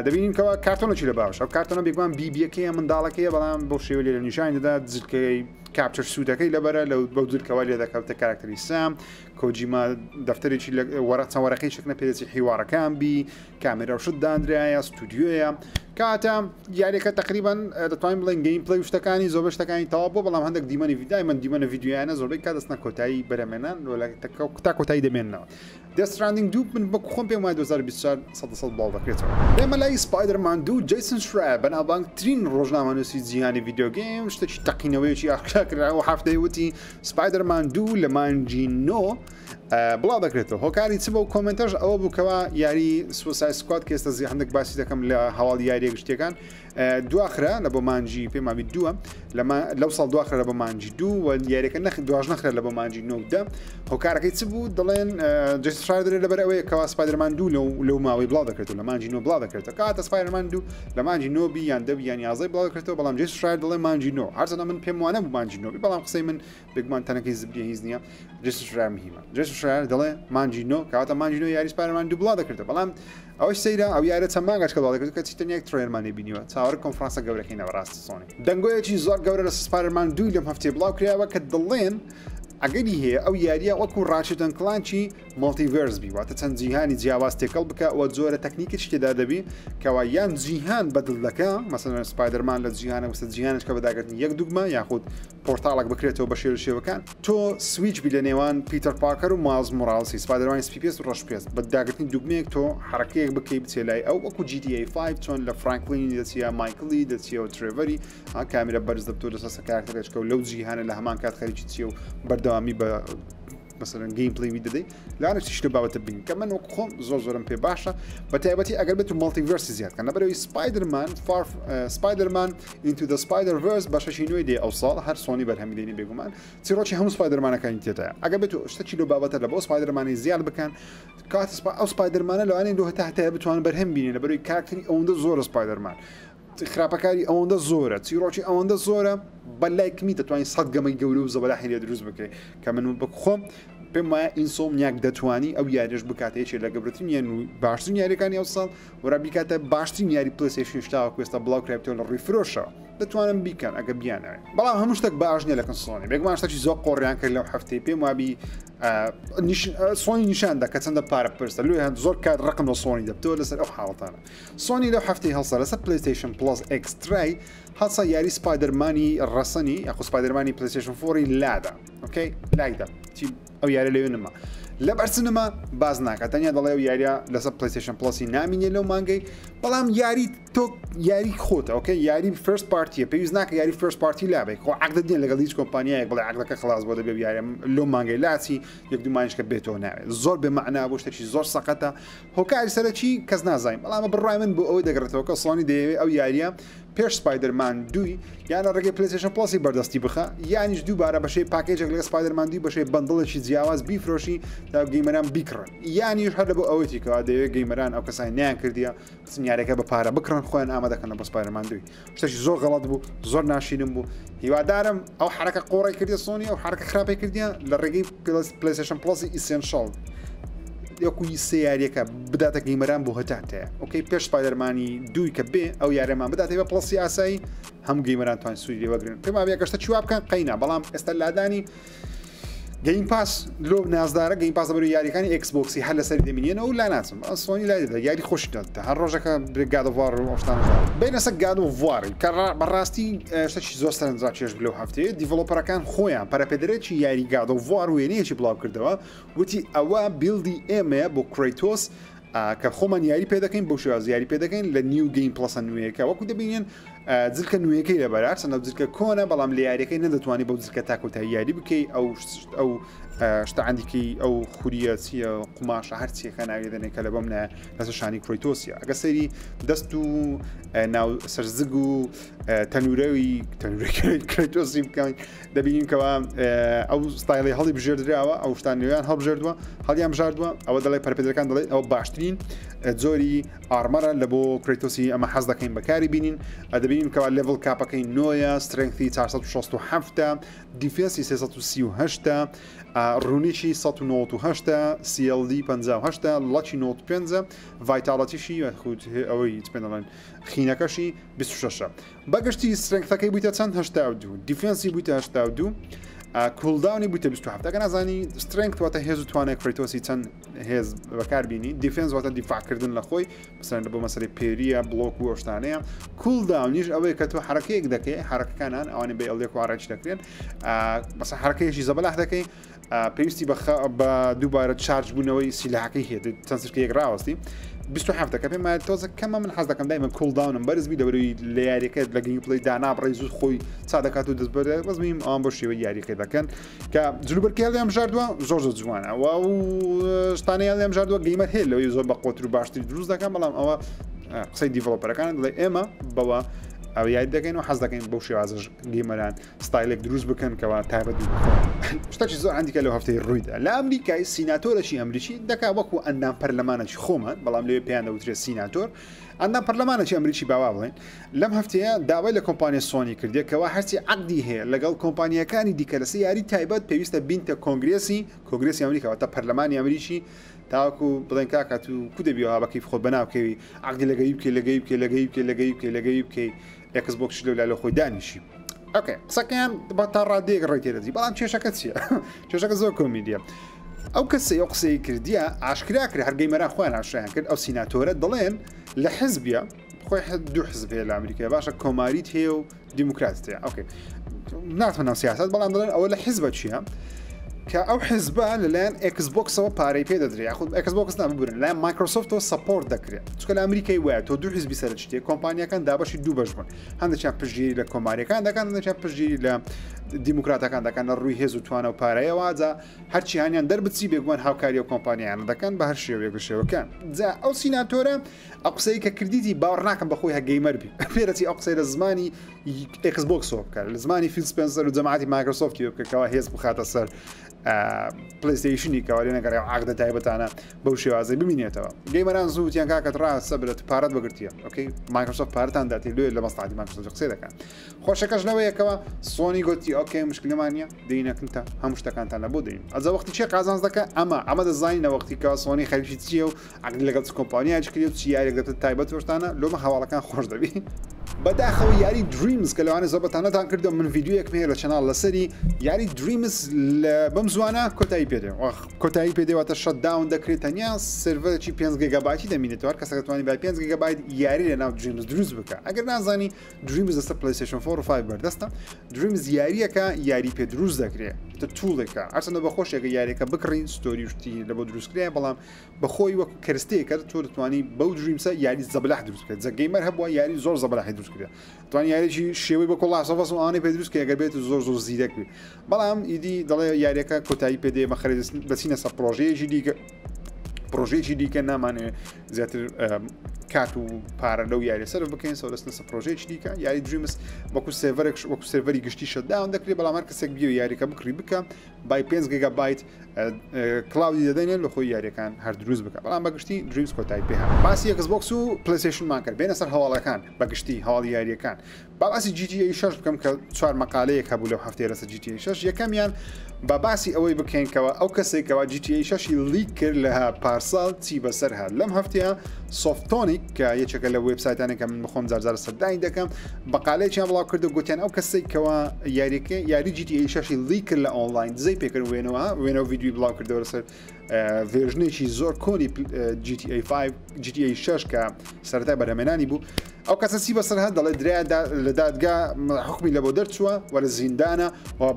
دەبینین کەەوە کارتۆنەی لە باوش ئەو کارتۆنە بێگومان بیبیەکەیە منداڵەکەیە بەڵام بۆ شێوە لێ لە نیشان دەدا جلکەی کاپچر سوودەکەی لەبەرە لە بەو جلکەوە لێ دەکەوتە کاراکتەری سام کۆجیما دەفتەرێکی چەوەڕەکەی شکنە پێدەچی حیوارەکان بی کامێرە و شت دانرایە ستودیۆیە کاتە یاریەکە تقریبان دەتوانین بڵێن گەیم پڵی شتەکانی زۆر شتەکانی تەواو بۆ بەڵام هەندێک دیمەنی ویدای من دیمەنە ویددیویانە زۆربەی کا دەستنە کۆتایی بەرەمێنان تا کۆتایی دەمێننەوە دەستراندینگ دوو من بە خۆم پێم وای 2024 باڵ دەکرێتەوە ئێمە لای سپایدەرمان دوو جیسن شرایە بەناوبانگترین ڕۆژنامەنووسی جیهانی ڤیدیۆ گەیم شتێکی تەقینەوەیەکی ئاخشا کراوە هەفتەی وتی سپایدەرمان دوو لە مانجی نۆ بڵاو دەکرێتەوە هۆکاری چ بە و کۆمنتەژ ئەوە بووکەوە یاری سوسای سکوات کە ئێستا هەندێک باسی دەکەم لە هەواڵ یاریە گشتەکان دواخرا لە بۆ مانجی پێماوی دووە لەو ساڵ دواخرا لە بۆ مانجی دوو و یاریەکە دواژ نەخرا لە بۆ مانجی نۆدا هۆکارەکەی چ بوو دەڵێن جسترادرێت لەبەر ئەوەیە کەوا سپایدەرمان دوو لەو ماوەی بڵاو دەکرێتەوە لە مانجی نۆ بڵاو دەکرێتەوە کاتە سپایدەرمان دوو لە مانجی نۆبی یان دەبی یان یازەی بڵاو دەکرێتەوە بەڵام جستراد دەڵێ مانجی نۆ هەرچەندە من پێم وانە بوو مانجی نۆبی بەڵام قسەی من بێگومان تەنەکەی زبریە هیچ نییە جستراد مهمە جستراد دەڵێ مانجی نۆ کاتە مانجی نۆ یاری سپایدەرمان دوو بڵاو دەکرێتەوە بەڵام ئەوەش سەیرە ئەو یارە چەند مانگەش کە بڵاو دەکرێت کە چیتەنیەک ترێلمانی بینیوە چاوەڕ کۆنفرانسە گەورەکەی نەوەڕاستی سۆنی دەنگۆیەکی زۆر گەورە لە سپایدەرمان دوو لەم هەفتەیە بڵاو کراوە کە دڵێن ئەگەری هەیە ئەو یاریە وەکو ڕاچتن کلانچی مڵتیڤێرس بی واتە چەند جیهانی جیاواز تێکەڵ بکە ئەوە جۆرە تەکنیکیش تێدا دەبی کەوا یان جیهان بەدڵ دەکە مەسەلەن سپایدەرمان لە جیهانە وسە جیهانش کە بەداگرتنی یەک دوگمە یاخود پۆرتاڵێک بکرێتەوە بە شێوە شێوەکان تۆ سویچ بی لە نێوان پیتەر پارکەر و مایلز مۆراڵسی سپایدەرمانی سپیپێس و ڕەشپێس بەداگرتنی دوگمەیەک تۆ حرەکەیەک بکەی بچێ لای ئەو وەکو GTA 5 چۆن لە فرانکلینی دەچیە مایکلی دەچیەوە ترێڤەری کامێرە بەرز دەبتۆ لەسەر کارکتەرێکەوە لەو جیهانە لە هەمان کات خەریکی چیە و بەردەوامی بە مثلا گیم پلی وی دەدەی لاانە تیشتە باوەتە بین کە من وەکو خۆم زۆرم پێ باشە بە تایبەتی ئەگەر بێت و مڵتیڤەرسی زیادکە لەبەرەوەی سپایدەرمان into the Spider-Verse بەشەشی نوێی دێ ئەو ساڵ هەر سۆنی بەرهەمیدێنی بێگومان چیرۆکی هەموو سپایدەرمانەکانی تێدایە ئەگەر بێت و شتێکی لە بابەتە لە بۆ سپایدەرمانی زیاد بکەن کات ئەو سپایدەرمانە لەوانەیە لۆ هەتە بتوان بەرهەم بینێ لەبەرەوەی کارکتەری ئەوەندە زۆرە سپایدەرمان خراپەکاری ئەوەندە زۆرە چیرۆکی ئەوەندە زۆرە بەلایکمی دەتوانین سەد گەمەی گەورە و زەبەلا هێرێ دروست بکەیت کە من بخۆم پێم وایە ئینسۆمنیاک دەتوانی ئەو یاریش بکاتەیەکێ لە گەورەترین یان باشترین یاریەکانی ئەو ساڵ وەرا بیکاتە باشترین یاری پلەیستیشن شتاوە کوێستا بڵاو کرایەوە لە ڕیفرۆشەوە دەتوانم بیکەن ئەگە بیانەوێت بەڵام هەموو شتێک باش نییە لە کۆنسۆڵی بێگومان شتێکی زۆر قۆڕیان کرد لەو هەفتەی پێم وابی سۆنی نیشاندا کە چەندە پارە پرسە لێ هەند زۆر کات ڕقم لە سۆنی دەبتەوە لەسەر ئەو حاڵەتانە سۆنی لەو هەفتەی هەڵسە لەسەر پلەیستیشن پلس ئەکسترای هەڵسە یاری سپایدەرمانی ڕەسەنی یاخو سپایدەرمانی پلەیستیشن 4 لادا ئۆکەی لایدا ئەو یارە لەوێ نما لە بەرسنەما باز ناکات تەنیا دەڵێ و یاریە لەسەر پلەیستیشن پلسی نامینێ لەو مانگەی بەڵام یاری تۆ یاری خۆتە ئۆکەی یاری فرست پارتیە پێویست ناکە یاری فرست پارتی لابێ خۆ عقدە دێن لەگەڵ هیچ کۆمپانیایەک بڵێ عقدەکە خلاص بۆ دەبێ یاری لەو مانگەی لاچی یەک دوو مانگەکە بێتەوە ناوێت زۆر بێمەعنا بۆ شتێکی زۆر سەقەتە هۆکاری سەرەکی کەس نازانین بەڵام بڕای من بۆ ئەوەی دەگرێتەوە کە سۆنی دەیەوێت ئەو یاریە پێش سپایدەرمان دوی یانە ڕێگەی پلەیستیشن پلسی بەردەستی بخە یانیش دووبارە بەشەی پاکێجێک لە سپایدەرمان دوی بەشەی بەندڵێکی جیاواز بیفرۆشی تا گەیمەران بیکڕن یانیش هەر بۆ ئەوەی کەوا دەوێت گەیمەران ئەو کەسانی نیان کردیە سنیارەکە بە پارە بکڕن خۆیان ئامادەکەن لە بە سپایدەرمان دوی شتێکی زۆر غەڵەت بوو زۆر ناشیرم بوو هیوادارم ئەو حرەکە قۆڕی کردی سۆنی ئەو حرەکە خراپی کردیە لە ڕێگەی پلەیستیشن پلسی ئیسێنشەڵ یەکوی سیارەکە بداتە گەیمەران بۆ هەتاتەیە ئۆکەی پێش سپایدەرمانی دوی کە بێ ئەو یارەمان بداتێ بە پلسی ئاسایی هەموو گەیمەران توانین سوودی وەگرن پێم وایە گەشتە چی وا بکەن قەینا بەڵام ئێستا لادانی گەیم پاس لۆ نازدارە گەیم پاس بەرەوەی یاریەکانی ئەکسبۆکسی هەر لەسەر دەمینێنەوە و لا ناچم سۆنی لای دەدا یاری خۆشیدات هەر ڕۆژەکە گاد ئۆف وار و ئەوشتان بینەسە گاد ئۆف واری کە بەڕاستی شتێکی زۆر سەرنجڕاک چێژ لەو هەفتەیە دیڤلۆپەرەکان خۆیان پەرەپێدەرێکی یاری گاد ئۆف وار وێنەیەکی بڵاو کردەوە وتی ئەوە بیلدی ئێمەیە بۆ کرایتۆس کە خۆمان یاری پێ دەکەین بۆ شێواز یاری پێ دەکەین لە نیو گەیم پلەسە نوێیەکە وەکو دەبینێن جلکە نوێیەکەی لەبەرات چەندە جلکە کۆنە بەڵام لە یاریەکەی نەدەتوانانی بەو جلکە تاکوتای یاری بکەی ئەو شتەعاندیکەی ئەو خوریە چیە قماشە هەرچیەکە ناوێدەنێک کە لە بەم لەسەر شانی کرۆیتۆسیە ئەگە سەری دەست و ناو سەرزگ و تەنورەوی کرۆیتۆسی بکەین دەبینین کەەوە ئەو ستایلی هەڵی بژێردراوە ئەو شتان نوێیان هەڵبژێردووە هەڵیان بژاردووە ئەوە دەڵێ پەرپێدەکان دەڵێ ئەو باشترین جۆری ئارمەرە لە بۆ کرۆیتۆسی ئەمە حەز دەکەین بەکاری بینین دەبینین کەوا لێڤڵ کاپەکەی نۆیە سترنگی 467 دیفێنسی 338 ڕوونیی 198 CLD 58 لەچی 95 ڤایتاڵەتیشی ئەوەی پێڵێن خینەکەشی 26 بەگشتی سترنگەکەی بوویتە چەند 82 دیفێنسی بوویتە 82 کولداونی بوویتە 27 ئەگە نازانی سترنگ واتە هێز و توانێت کرۆیتۆسی چەند هێز بەکاربیینی دیفێنس واتە دیفاعکردن لە خۆی مثلەن بۆ مەسەری پێریە بڵۆک و ئەشتانەیە کولداونیش ئەوەیە کە تۆ حرەکەیەک دەکەی حرەکەکانان ئەوانە بە ئەڵێک و ئاڕێک دەکرێن بەس حرەکەیەکی زەبەلاح دەکەی پێویستی بە دووبارە چارج بوونەوەی سیلاحەکەی هێت چەند سشتێک ڕاوەستی 27 کە پێم تۆزە کەمە من حەز دەکەم دایمە کولداونم بەرزبی دەبەروی لە یاریەکەت لە گەیم پڵی دانابڕی زوو خۆی چا دەکات و دەستبەرە بەزمیم ئەوان بۆ شێوە یاریەکەی دەکەن کە جلوبەرکێ لێم ژاردووە زۆر جوانە و شتانەیان لێم ژاردووە گەیمەت هەیە لەوەی زۆر بە قۆتر و باشتری دروست دەکەم بەڵام ئەوە قسەی دیڤلۆپەرەکان دەڵێ ئێمە بەوە ئەو یاد دەکەین و حەز دەکەین بەو شێوازە گەیمەران ستایلێک دروست بکەن کەەوە تایبەت شتێکی زۆر هەندێکە لەو هەفتەی ڕوویدا لە ئەمریکای سیناتۆرەی ئەمریکی دەکا وەکو ئەندام پەرلەمانێکی خۆمان بەڵام لێ پێیان دەوترێت سیناتۆر ئەندام پەرلەمانێکی ئەمریکی باوا بڵێن لەم هەفتەیە داوای لە کۆمپانیای سۆنی کردێکەوە هەرچی عەقدی هەیە لەگەڵ کۆمپانیەکانی دیکە لەسەر یاری تایبەت پێویستە بینتە کۆنگرێسی ئەمریکاوەتە پەرلەمانی ئەمریکی تاوەکو بڵێن کاکات و کو دەبیەوە بەکەی خۆت بەناوکەوی عەقدی لەگەی بکەی لەگەی بکەی لەگەی بکەی لەگەی بکەی لەگەی بکەی ئەکسبۆکس لەو لە خۆی دانیشی ئۆکێ قسەکەیان بە تا ڕادەیەک ڕێتێرەزی بەڵام کێشەکە چییە کێشەکە زۆر کۆمیدیە ئەو کەسەی ئەو قسەی کردیە ئاشکرا کرد هەرگەیمەران خۆیان ئاشیان کرد ئەو سیناتۆرە دەڵێن لە حزبە خۆی دوو حزب هەیە لە ئەمریکا باشە کۆماریت هەیە و دیموکرات هەیە ئۆکێ ناتوانم سیاست بەڵام دەڵێن ئەوە لە حزبە چییە کە ئەو حزبە لەلایەن ئەکسبۆکسەوە پارەی پێ دەدرێت خود ئەکسبۆکس ناببورن لایەن مایکرۆسۆفتەوە سەپۆرت دەکرێت چکە لە ئەمریکای وایە تۆ دوو حزبی سەر شتێک کۆمپانیەکان دابەشی دوو بەش بوون هەندێکیان پشتگیری لە کۆماریەکان دەکەن هەندێکیان پشتگیری لە دیموکراتەکان دەکەن لە ڕووی هێز و توانە و پارەیەوە جا هەرچی هەنیان دەربچی بێگومان هاوکاری و کۆمپانیان دەکەن بە هەر شێوەیەک لە شێوەکان جا ئەو سیناتۆرە ئەو قسەی کە کردیتی باوەڕ ناکەم بەخۆی هەگەیمەر بی پێرەتی ئەو قسەی لە زمانی ئەکسبۆکسەوە بکات لە زمانی فیل سپێنسەر و جەماعەتی مایکرۆسۆفتی بکەوە هێز بخاتە سەر پلیستیشنی کەوارێ نەگەڕێ عقدە تایبەتانە بەو شێوازەی ببینێتەوە گەیمەران زووتیان کاکەت ڕاستە برێت پارەت بەگرتیە ئۆکەی مایکرۆسۆفت پارەتان داتی لێ لە مەستعادی مایکرۆسۆفت قسەی دەکەن خۆشەکەش لەوەیەکەوە سۆنی گوتی ئۆکەی مشکلەمانە دەینەکەنتە هەموو شتەکانتان لە بۆ دەین ئەجا وەختی چی قازانز دەکە ئەمە دەزانینە وەختی کە سۆنی خەریکی چیە و عقد لەگەڵ کۆمپانیای چکری و چی یارێک دەبێت تایبەت وەشتانە لۆمە هەواڵەکان خۆش دەبی بەداخەوە یاری دریمز کە لەوانە زۆربەتانەتان کردم من ڤیددیوەک پێ لە چەناڵ لەسەری یاری دریمز بەم زوانە کۆتایی پێدێ کۆتایی پێدەواتە شەتداون دەکرێت تەنیا سرڤەرێکی 5 گیگابایتی دەمینێتەوە هەر کەسەکە توانی با 5 گیگابایت یاری لە ناو دریمز دروست بکە ئەگەر نازانی دریمز دەستە پلیستیشن 4 و 5 بەردەستە دریمز یاریەکە یاری پێ دروست دەکرێت تە توڵێکە ئەرچەندە بەخۆشێکە یاریەکە بکڕین ستۆری شتی لە بۆ دروستکرێ بەڵام بەخۆی وەکو کەرستەیەکە تۆ دەتوانی بەو دریمسە یاری زەبەلاح دروست بکەیت جە گەیمەر هەبووە یاری زۆر زەبەلاحی دروست کرێت توانی یاریی شێوەی بە کۆڵاسەڤەس و ئەوانەی پێ دروست کە ئەگەر بێت زۆر زیرەک بێت بەڵام ئیدی دەڵێ یاریەکە کۆتایی پێدێ مەخەرێ بەچینە سەر پرۆژەیەکی دیکە پرۆژێکی دیکە نامانێ زیاتر کات و پارە لەو یاری سەر بکەین سەولەستنە سە پرۆژێکی دیکە یاری دریمز وەکو سێڤەرێک وەکو سێڤەری گشتی شەتداون دەکرێت بەڵام هەر کەسێک بیە یاریەکە بکڕی بکە بای 5 گیگا بایت کلاودی دەدەنێت لە خۆی یاریەکان هەر دروست بکە بەڵام بەگشتی دریمز کۆتایی پێ هەم باسی ئەکسبۆکس و پلەیستیشنمان کرد بێنە سەر هەواڵەکان بەگشتی هەواڵی یاریەکان با باسی GTA 6 بکەم کە 4 مەقالەیەک هەبوو لەو هەفتەیە لەسەر GTA 6 یەکەمیان با باسی ئەوەی بکەینکەوە ئەو کەسێکەوە GTA 6 لیک کرد لە پارساڵ چی بەسەر هات لەم هەفتەیە سۆفتۆنیک کە یەکێکە لە وێبسایتانێک کە من بخۆم جارجار سەردانی دەکەم بەقالەیەکیان بڵاو کرد و گوتیان ئەو کەسێکەوە یاری GTA 6 لیک کرد لە ئۆنلاین دزەی پێکرد وێنەوە ویدیۆی بڵاو کردەوە لەسەر ڤێژنێکی زۆر کۆنی GTA 6 کە سەرەتای بەرهەمێنانی بوو ئەو کەسە چی بەسەر هات دەڵێ درێ لە دادگا حکمی لە بۆ دەرچووە وە لە زیندانە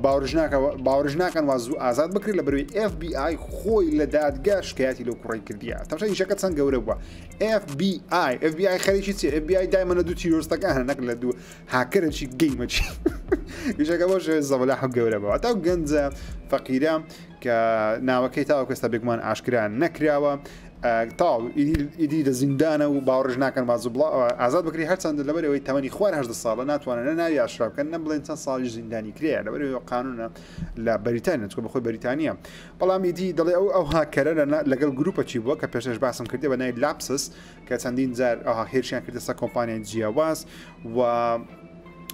باوەڕژ ناکەن وازوو ئازاد بکرێت لە بەروی FBI خۆی لە دادگا شکایەتی لەو کوڕی کردیە تەماشا ئیشەکە چەند گەورە بووە FBI خەریکی چیە FBI دایمەنە دوو تیرۆستەکان نەک لە دوو هاکرێکی گەیمەچی ئیشەکە بۆ زەوەلا حەب گەورە بەوە تا گەنجە فەقیرە کە ناوەکەی تاوە کەستا بێگومان ئاشکران نەکراوە تاو ئیدی لە زیندانە و باوەڕژ ناکەن وازوو ئازاد بکری هەرچەندە لەبەرەوەی تەمەنی خوار 18 ساڵە ناتوانن ناوی ئاشرا بکەن نە بڵێن چەند ساڵی زیندانی کرێ لەبەرەوەی قانونە لە بەریتانیا چکە بەخۆی بەریتانیا بەڵام ئیدی دەڵێ ئەو هاکەرە لەگەڵ گروپە چی بووە کە پێشش باسم کردێ بە نای لاپسس کە چەندین جار ئەوها هێرشیان کردە سەر کۆمپانیای جیاواز و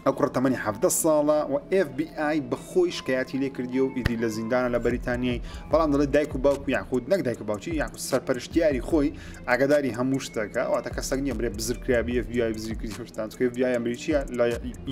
ئەو کوڕە تەمەنی 17 ساڵە و FBI بەخۆی شکایەتی لێ کردی و ئیدی لە زیندانە لە بەریتانیای بەڵام دەڵێت دایک و باوکو یاخود نەک دایک و باوکی یاخود سەرپەرشتیاری خۆی ئاگاداری هەموو شتەکە ئەواتە کەسەک نییە برێ بزرکرابی FBI بزری کردی شتان چکە FBI ئەمریکیە لە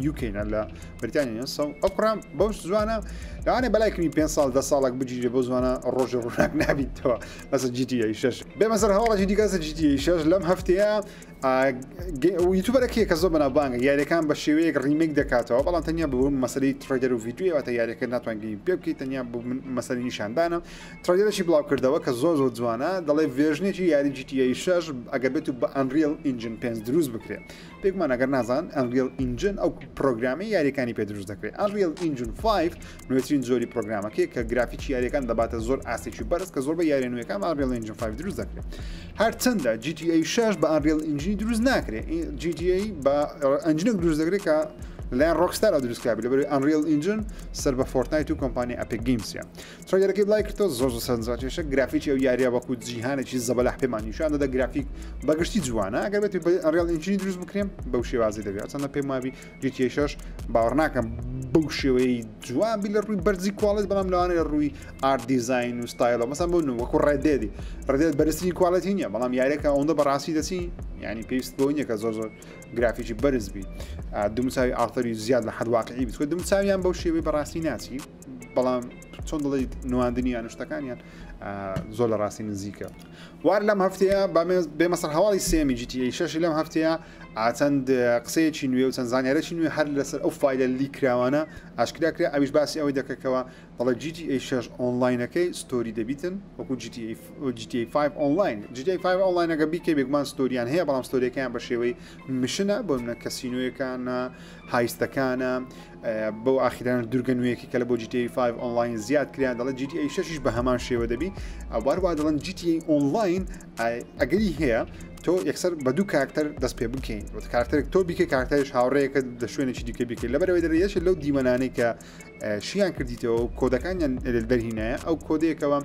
UK لە بەریتانیا ئەو کوڕام بەوش جوانە لەوانێ بەلایکردنی 5 ساڵ 10 ساڵێک بگیرێ بۆ زوانە ڕۆژە ڕووناک نابیتەوە لەسەر GTA 6 بێمە سەر هەواڵێکی دیکە لەسەر GTA 6 لەم هەفتەیە یوتیوبەرێکی کە زۆر بەناوبانگە یاریەکان بە شێوەیەک ڕیمێک دەکاتەوە بەڵام تەنیا بوو مەسەلەی تڕێدەر و ڤیدیۆیەوەتە یاریەکە ناتوانگەین پێ بکەیت تەنیا بوو مەسەلەی نیشاندانە تڕێدەرێکی بڵاو کردەوە کە زۆر جوانە دەڵێ ڤێژنێکی یاری GTA 6 ئەگەر بێت و بە Unreal Engine 5 دروست بکرێت پێکمان ئەگەر نازان Unreal Engine ئەو پرۆگرامی یاریەکانی پێ دروست دەکرێت Unreal Engine 5 نوێترین زۆری پرۆگرامەکەی کە گرافیکی یاریەکان دەباتە زۆر ئاستێکی بەرز کە زۆر بە یاری نوێەکان Unreal Engine 5 دروست دەکرێت هەرچەندە GTA 6 بە Unreal Engine دروست ناکرێت GTA بە ئەنجینێک دروست دەکرێت کە لەیان ڕۆکستار دروستکراوی لەبەروی Unreal Engine سەر بە فۆرتنایت و کۆمپانی ئەپیک گیمزیە تڕێگەرەکەی بڵای کردەوە زۆر سەرنجڕاکێشە گرافیکی ئەو یاریە وەکو جیهانێکی زەبەلاح پێمان نیشان دەدا گرافیک بەگشتی جوانە ئەگەر بێت Unreal Engine دروست بکرێن بەو شێوازی دەبێت چەندە پێم وابی GTA 6 باوەڕ ناکەم بەو شێوەیە جوابی لە ڕووی بەرزی کوالت بەڵام لەوانێ لە ڕووی ئارت دیزاین و ستایلە مەسەن بۆ وەکو ڕێدێدی ڕێدێت بەرزترین کوالەتی نییە بەڵام یاریەکە ئەوەندە بەڕاستی دەچی ینی پێویست بۆ نییە کە زۆر گرافیکی بەرز بی دومساوی ئاڵتەری زیاد لە حد واقعی بکە دومساویان بەو شێوەی بەڕاستی ناچی بەڵام چۆن دەڵێیت نواندنیان شتەکانیان زۆر لە ڕاستی نزیکە وار لەم هەفتەیە بێمە سەر هەواڵی سێمی GTA 6 لەم هەفتەیە چەند قسەیەکی نوێ و چەند زانیارێکی نوێ هەر لەسەر ئەو فایلە لیکراوانە ئاشکراکرێ ئەویش باسی ئەوەی دەکەکەوە دەڵێت GTA 6 ئۆنلاینەکەی ستۆری دەبیتن وەکو GTA 5 ئۆنلاین GTA 5 ئۆنلاینەکە بیکەی بێگومان ستۆریان هەیە بەڵام ستۆریەکەیان بە شێوەی مشنە بۆ منە کەسینۆیەکانە هایستەکانە بۆ ئاخیران دوورگە نوێیەکی کە لە بۆ GTA 5 ئۆنلاین زیاد کریان دەڵێت GTA 6 بە هەمان شێوە دەبی ئەواروا دەڵێن GTA ئۆنلاین ئەگەری هەیە تۆ یەکسەر بە دوو کاراکتەر دەست پێ بکەین کاراکتەرێک تۆ بیکە کاراکتەرش هاوڕێیەکە لە شوێنێکی دیکە بیکەیت لەبەرەوەی دەرەیەش لەو دیمەنانەی کە شیان کردیتەوە کۆدەکانیان دەرهینایە ئەو کۆدەیەکەوە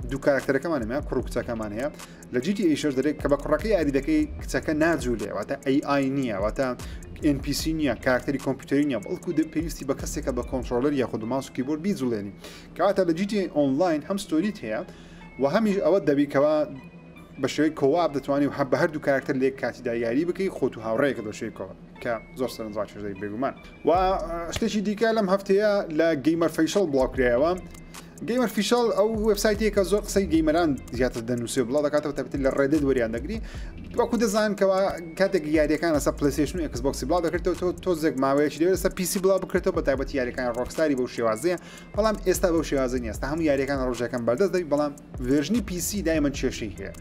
دوو کاراکتەرەکەمانەیە کوڕ و کچەکەمان هەیە لە GTA 6 دەرێت کە بە کوڕەکەی یاری دەکەی کچەکە ناجوولێ واتە AI نییە واتە NPC نییە کاراکتەری کۆمپیوتەری نییە بەڵکو پێویستی بە کەسێکە بە کۆنتڕۆلەر یاخود ماوس و کیبۆرد بیجوڵێنی کەواتە لە GTA ئۆنلاین هەم ستۆریت هەیە و هەمیش ئەوە دەبیکەوە بە شێوەی کۆواب دەتوانانی و هە بە هەردوو کاراکتەر لێک کاتیدا یاری بکەی خۆت و هاوڕێیەکە بە شێوەیەکەوە کە زۆر سەرنجڕاکێشەی بێگومان و شتێکی دیکە لەم هەفتەیە لە گەیمەر فەیشەڵ بڵاوکرایەوە گەیمەر فیشەڵ ئەو وێبسایتێکە زۆر قسەی گەیمەران زیاتر دەنووسێ بڵاو دەکاتەوە تەبێت لە ڕێدەت وەریان دەگری وەکو دەزانکەوە کاتێک یاریەکان لەسەر پلەیستیشن و ئەکسبۆکسی بڵاو دەکرێتەوە تۆزێک ماوەیەکی دەوێت لەسەر PC بڵاو بکرێتەوە بە تایبەتی یاریەکان ڕۆکستاری بەو شێوازەیە بەڵام ئێستا بەو شێوازە نیە ئێستا هەموو یاریەکان ڕۆژەکان بەردەست دەبێت بەڵام ڤێژنی PC دایمەن کێشەی هەیە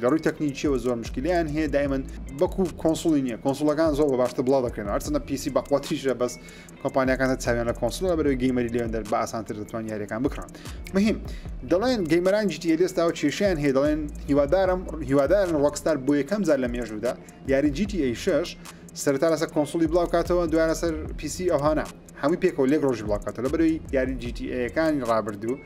ڕووی تەکنیکیەوە زۆر مشکلیان هەیە دایمەن بەکو کۆنسۆڵی نییە کۆنسۆڵەکان زۆر بە باشتر بڵاو دەکرێن هەرچەندە PC بەقوەتریشە بەس کۆمپانیاکانە چاویان لە کۆنسۆڵە بەرەوەی گەیمەری لێوێندەر بە ئاسانتر دەتوان یاریەکان بکڕن مهم دەڵێن گەیمەران GTA لێستاوە کێشیان هەیە دەڵێن هیوادارن ڕۆکستار بۆ یەکەم جار لە مێژوودا یاری GTA 6 سەرەتا لەسەر کۆنسۆڵی بڵاو کاتەوە دوایە لەسەر PC ئەوهانە هەمووی پێکەوە لێک ڕۆژی بڵاوکاتە لە بەروی یاری GTA کانی ڕابردوو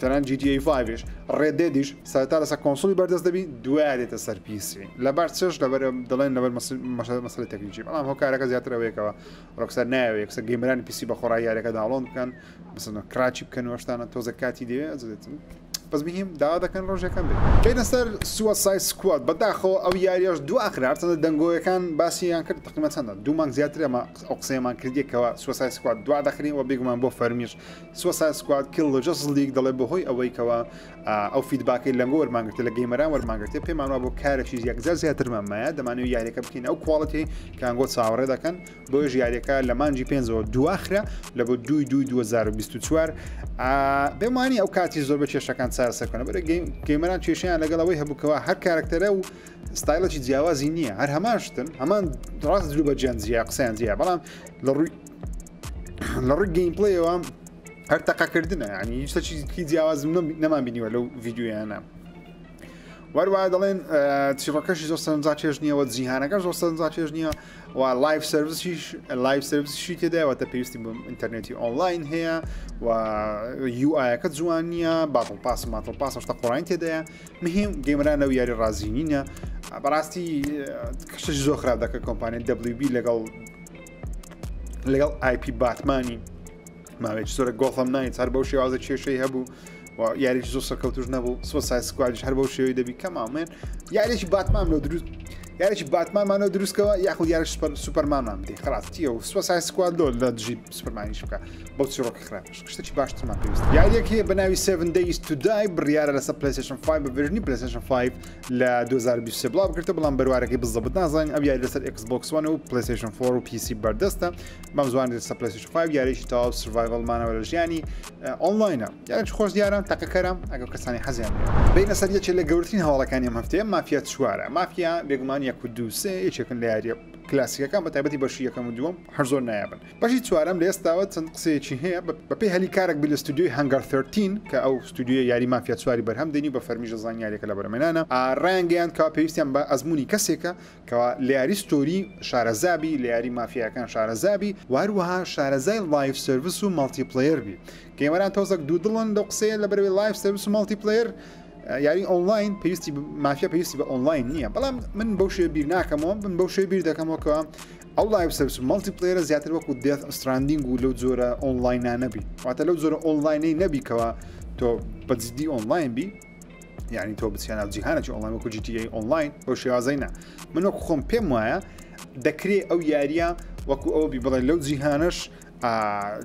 تەنان GTA 5ش ڕێدێدیش سەرتا لەسەر کۆنسۆلی بەردەست دەبی دوای دێتە سەر PC لەبەر چش لەبەر دەڵێن لەبەر مەسەلەی تەکنیکی بەڵام هۆکارەکە زیاتر ئەوەیەکەوە ڕۆکسەر ناوێت کەسە گەیمەرانی PC بە خۆڕای یاریەکە داڵۆن بکەن بسن کراچی بکەن وەشتانە تۆزە کاتی دەوێت بەس بهیم داوا دەکەن ڕۆژەکەم بێت بینە سەر Suicide Squad بەداخەوە ئەو یاریەش دو ئاخرار چەندە دەنگۆیەکان باسییان کرد تقریبا چەندە دوو مانگ زیاتر ئەمە ئەو قسەیەمان کردیەکەوە Suicide Squad دوا دەخرین و بێگومان بۆ فەرمیش Suicide Squad Kill the Justice League دەڵێ بەهۆی ئەوەی کەەوە ئەو فیدباکەی لەنگۆ وەرمانگرتە لە گەیمەران وەرمانگرتێ پێمانەوە بۆ کارێکی یەکجار زیاترمانمایە دەمانوێت یاریەکە بکەین ئەو کوڵەتی کانگۆ چاوەڕێ دەکەن بۆش یاریەکە لە مانجی پێنجەوە دوآخرە لە بۆ 2024 بێمانی ئەو کاتی زۆر بە کێشەکان چارەسەرکەنە بەرە گەیمەران کێشیان لەگەڵەوەی هەبووکەوە هەر کارکتەرە و ستایلەکی جیاوازی نییە هەر هەماشتن هەمان ڕاست درو بە جیان جیا قسەیان جیا بەڵام لە ڕووی گەیمپڵەیەوە هەر تەقاکردنە ینی هیچ شتێکی جیاوازم نەمان بینیوە لەو ڤیددیویانە وەروە دەڵێن چیڕەکەشی زۆر سەرنجا چێژ نییەوە جیهانەکە زۆر سەرنجا چێژ نییە و لایف سرویسیشی تێداوەتە پێویستی بم ئینتەرنێتی ئۆنلاین هەیە و UIەکە جوان نییە باتڵ پاس ماتڵ پاس شتا قڕین تێدایە مهم گەیمەرانە و یاری ڕازینینە بەڕاستی کەشتش زۆر خراپ دەکە کۆمپانیای WB لەگەڵ IP باتمانی ماوەیەکی زۆرە گۆڵم نایت هەر بەو شێوازە کێشەی هەبوو یاریی زۆر سەرکەوتوش نەبوو Suicide Squad هەر بەو شێوەی دەبی کەماومێن یاریێکی باتمان لەو دروست یاریی باتمانمانەوە دروستکەوە یاخود یاری سوپەرمانمان دێ خراپتیە و Suicide Squad لە دژی سوپەرمانیش بکە بۆ چیرۆکە خراپش شتێکی باشترمان پێویست یاریەک هەیە بە ناوی 7 Days to Die بڕیارە لەسەر PlayStation 5 بە ڤێرژنی PlayStation 5 لە 2023 بڵاو بکرێتە بەڵام بەروارەکەی بزەبت نازانین ئەو یاری لەسەر Xbox One و PlayStation 4 و PC بەردەستە بەم زوان لەسەر PlayStation 5 یاریشی تاو سروایڤڵمانەوە لە ژیانی ئۆنلاینە یاریی خۆش دیاران تاقەکەرم ئەگەر کەسانی حەزیان بینە سەر یەکێک لە گەورترین هەواڵەکانی ئەم هەفتەیە مافیا 4 مافیا بێگومان 1 و 2 یەکێکن لە یاریە کلاسیکەکان بە تایبەتی بەشی یەکەم و دووەم هەر زۆر نایابن بەشی چوارەم لە ئێستاوە چەند قسەیەکی هەیە بەپێی هەلیکارێک بی لە ستودیۆی هەنگەر 13 کە ئەو ستودیۆی یاری مافیا 4 بەرهەم دێنی بە فەرمیژە زانیاریەکە لە بەرەمێنانە ڕایانگەیان کە پێویستیان بە ئەزمموی کەسێکە کەوا لە یاری ستۆری شارەزابی لە یاری مافیاکان شارەزابی واروەها شارەزای لایف سرویس و مالتیپلەیر بی گەیمەران تۆزێک دوو دڵن لەو قسەیە لە بەرەوەی لایف سرویس و مالتیپلەیر یاری ئۆنلاین پێویستی مافیا پێویستی بە ئۆنلاین نییە بەڵام من بەو شێ بیر ناکەمەوە من بەو شێ بیر دەکەمەوەکەوە ئەو لایف سرویس و مالتیپلەیرە زیاتر وەکو دێت ستراندینگ و لەو جۆرە ئۆنلاینە نەبی واتە لەو جۆرە ئۆنلاینەی نەبیکەوە تۆ بەجددی ئۆنلاین بی یعنی تۆ بچیانە جیهانێکی ئۆنلاین وەکو GTA ئۆنلاین بەو شێوازەینە من وەکو خۆم پێم وایە دەکرێت ئەو یاریە وەکو ئەو بی بڵێ لەو جیهانش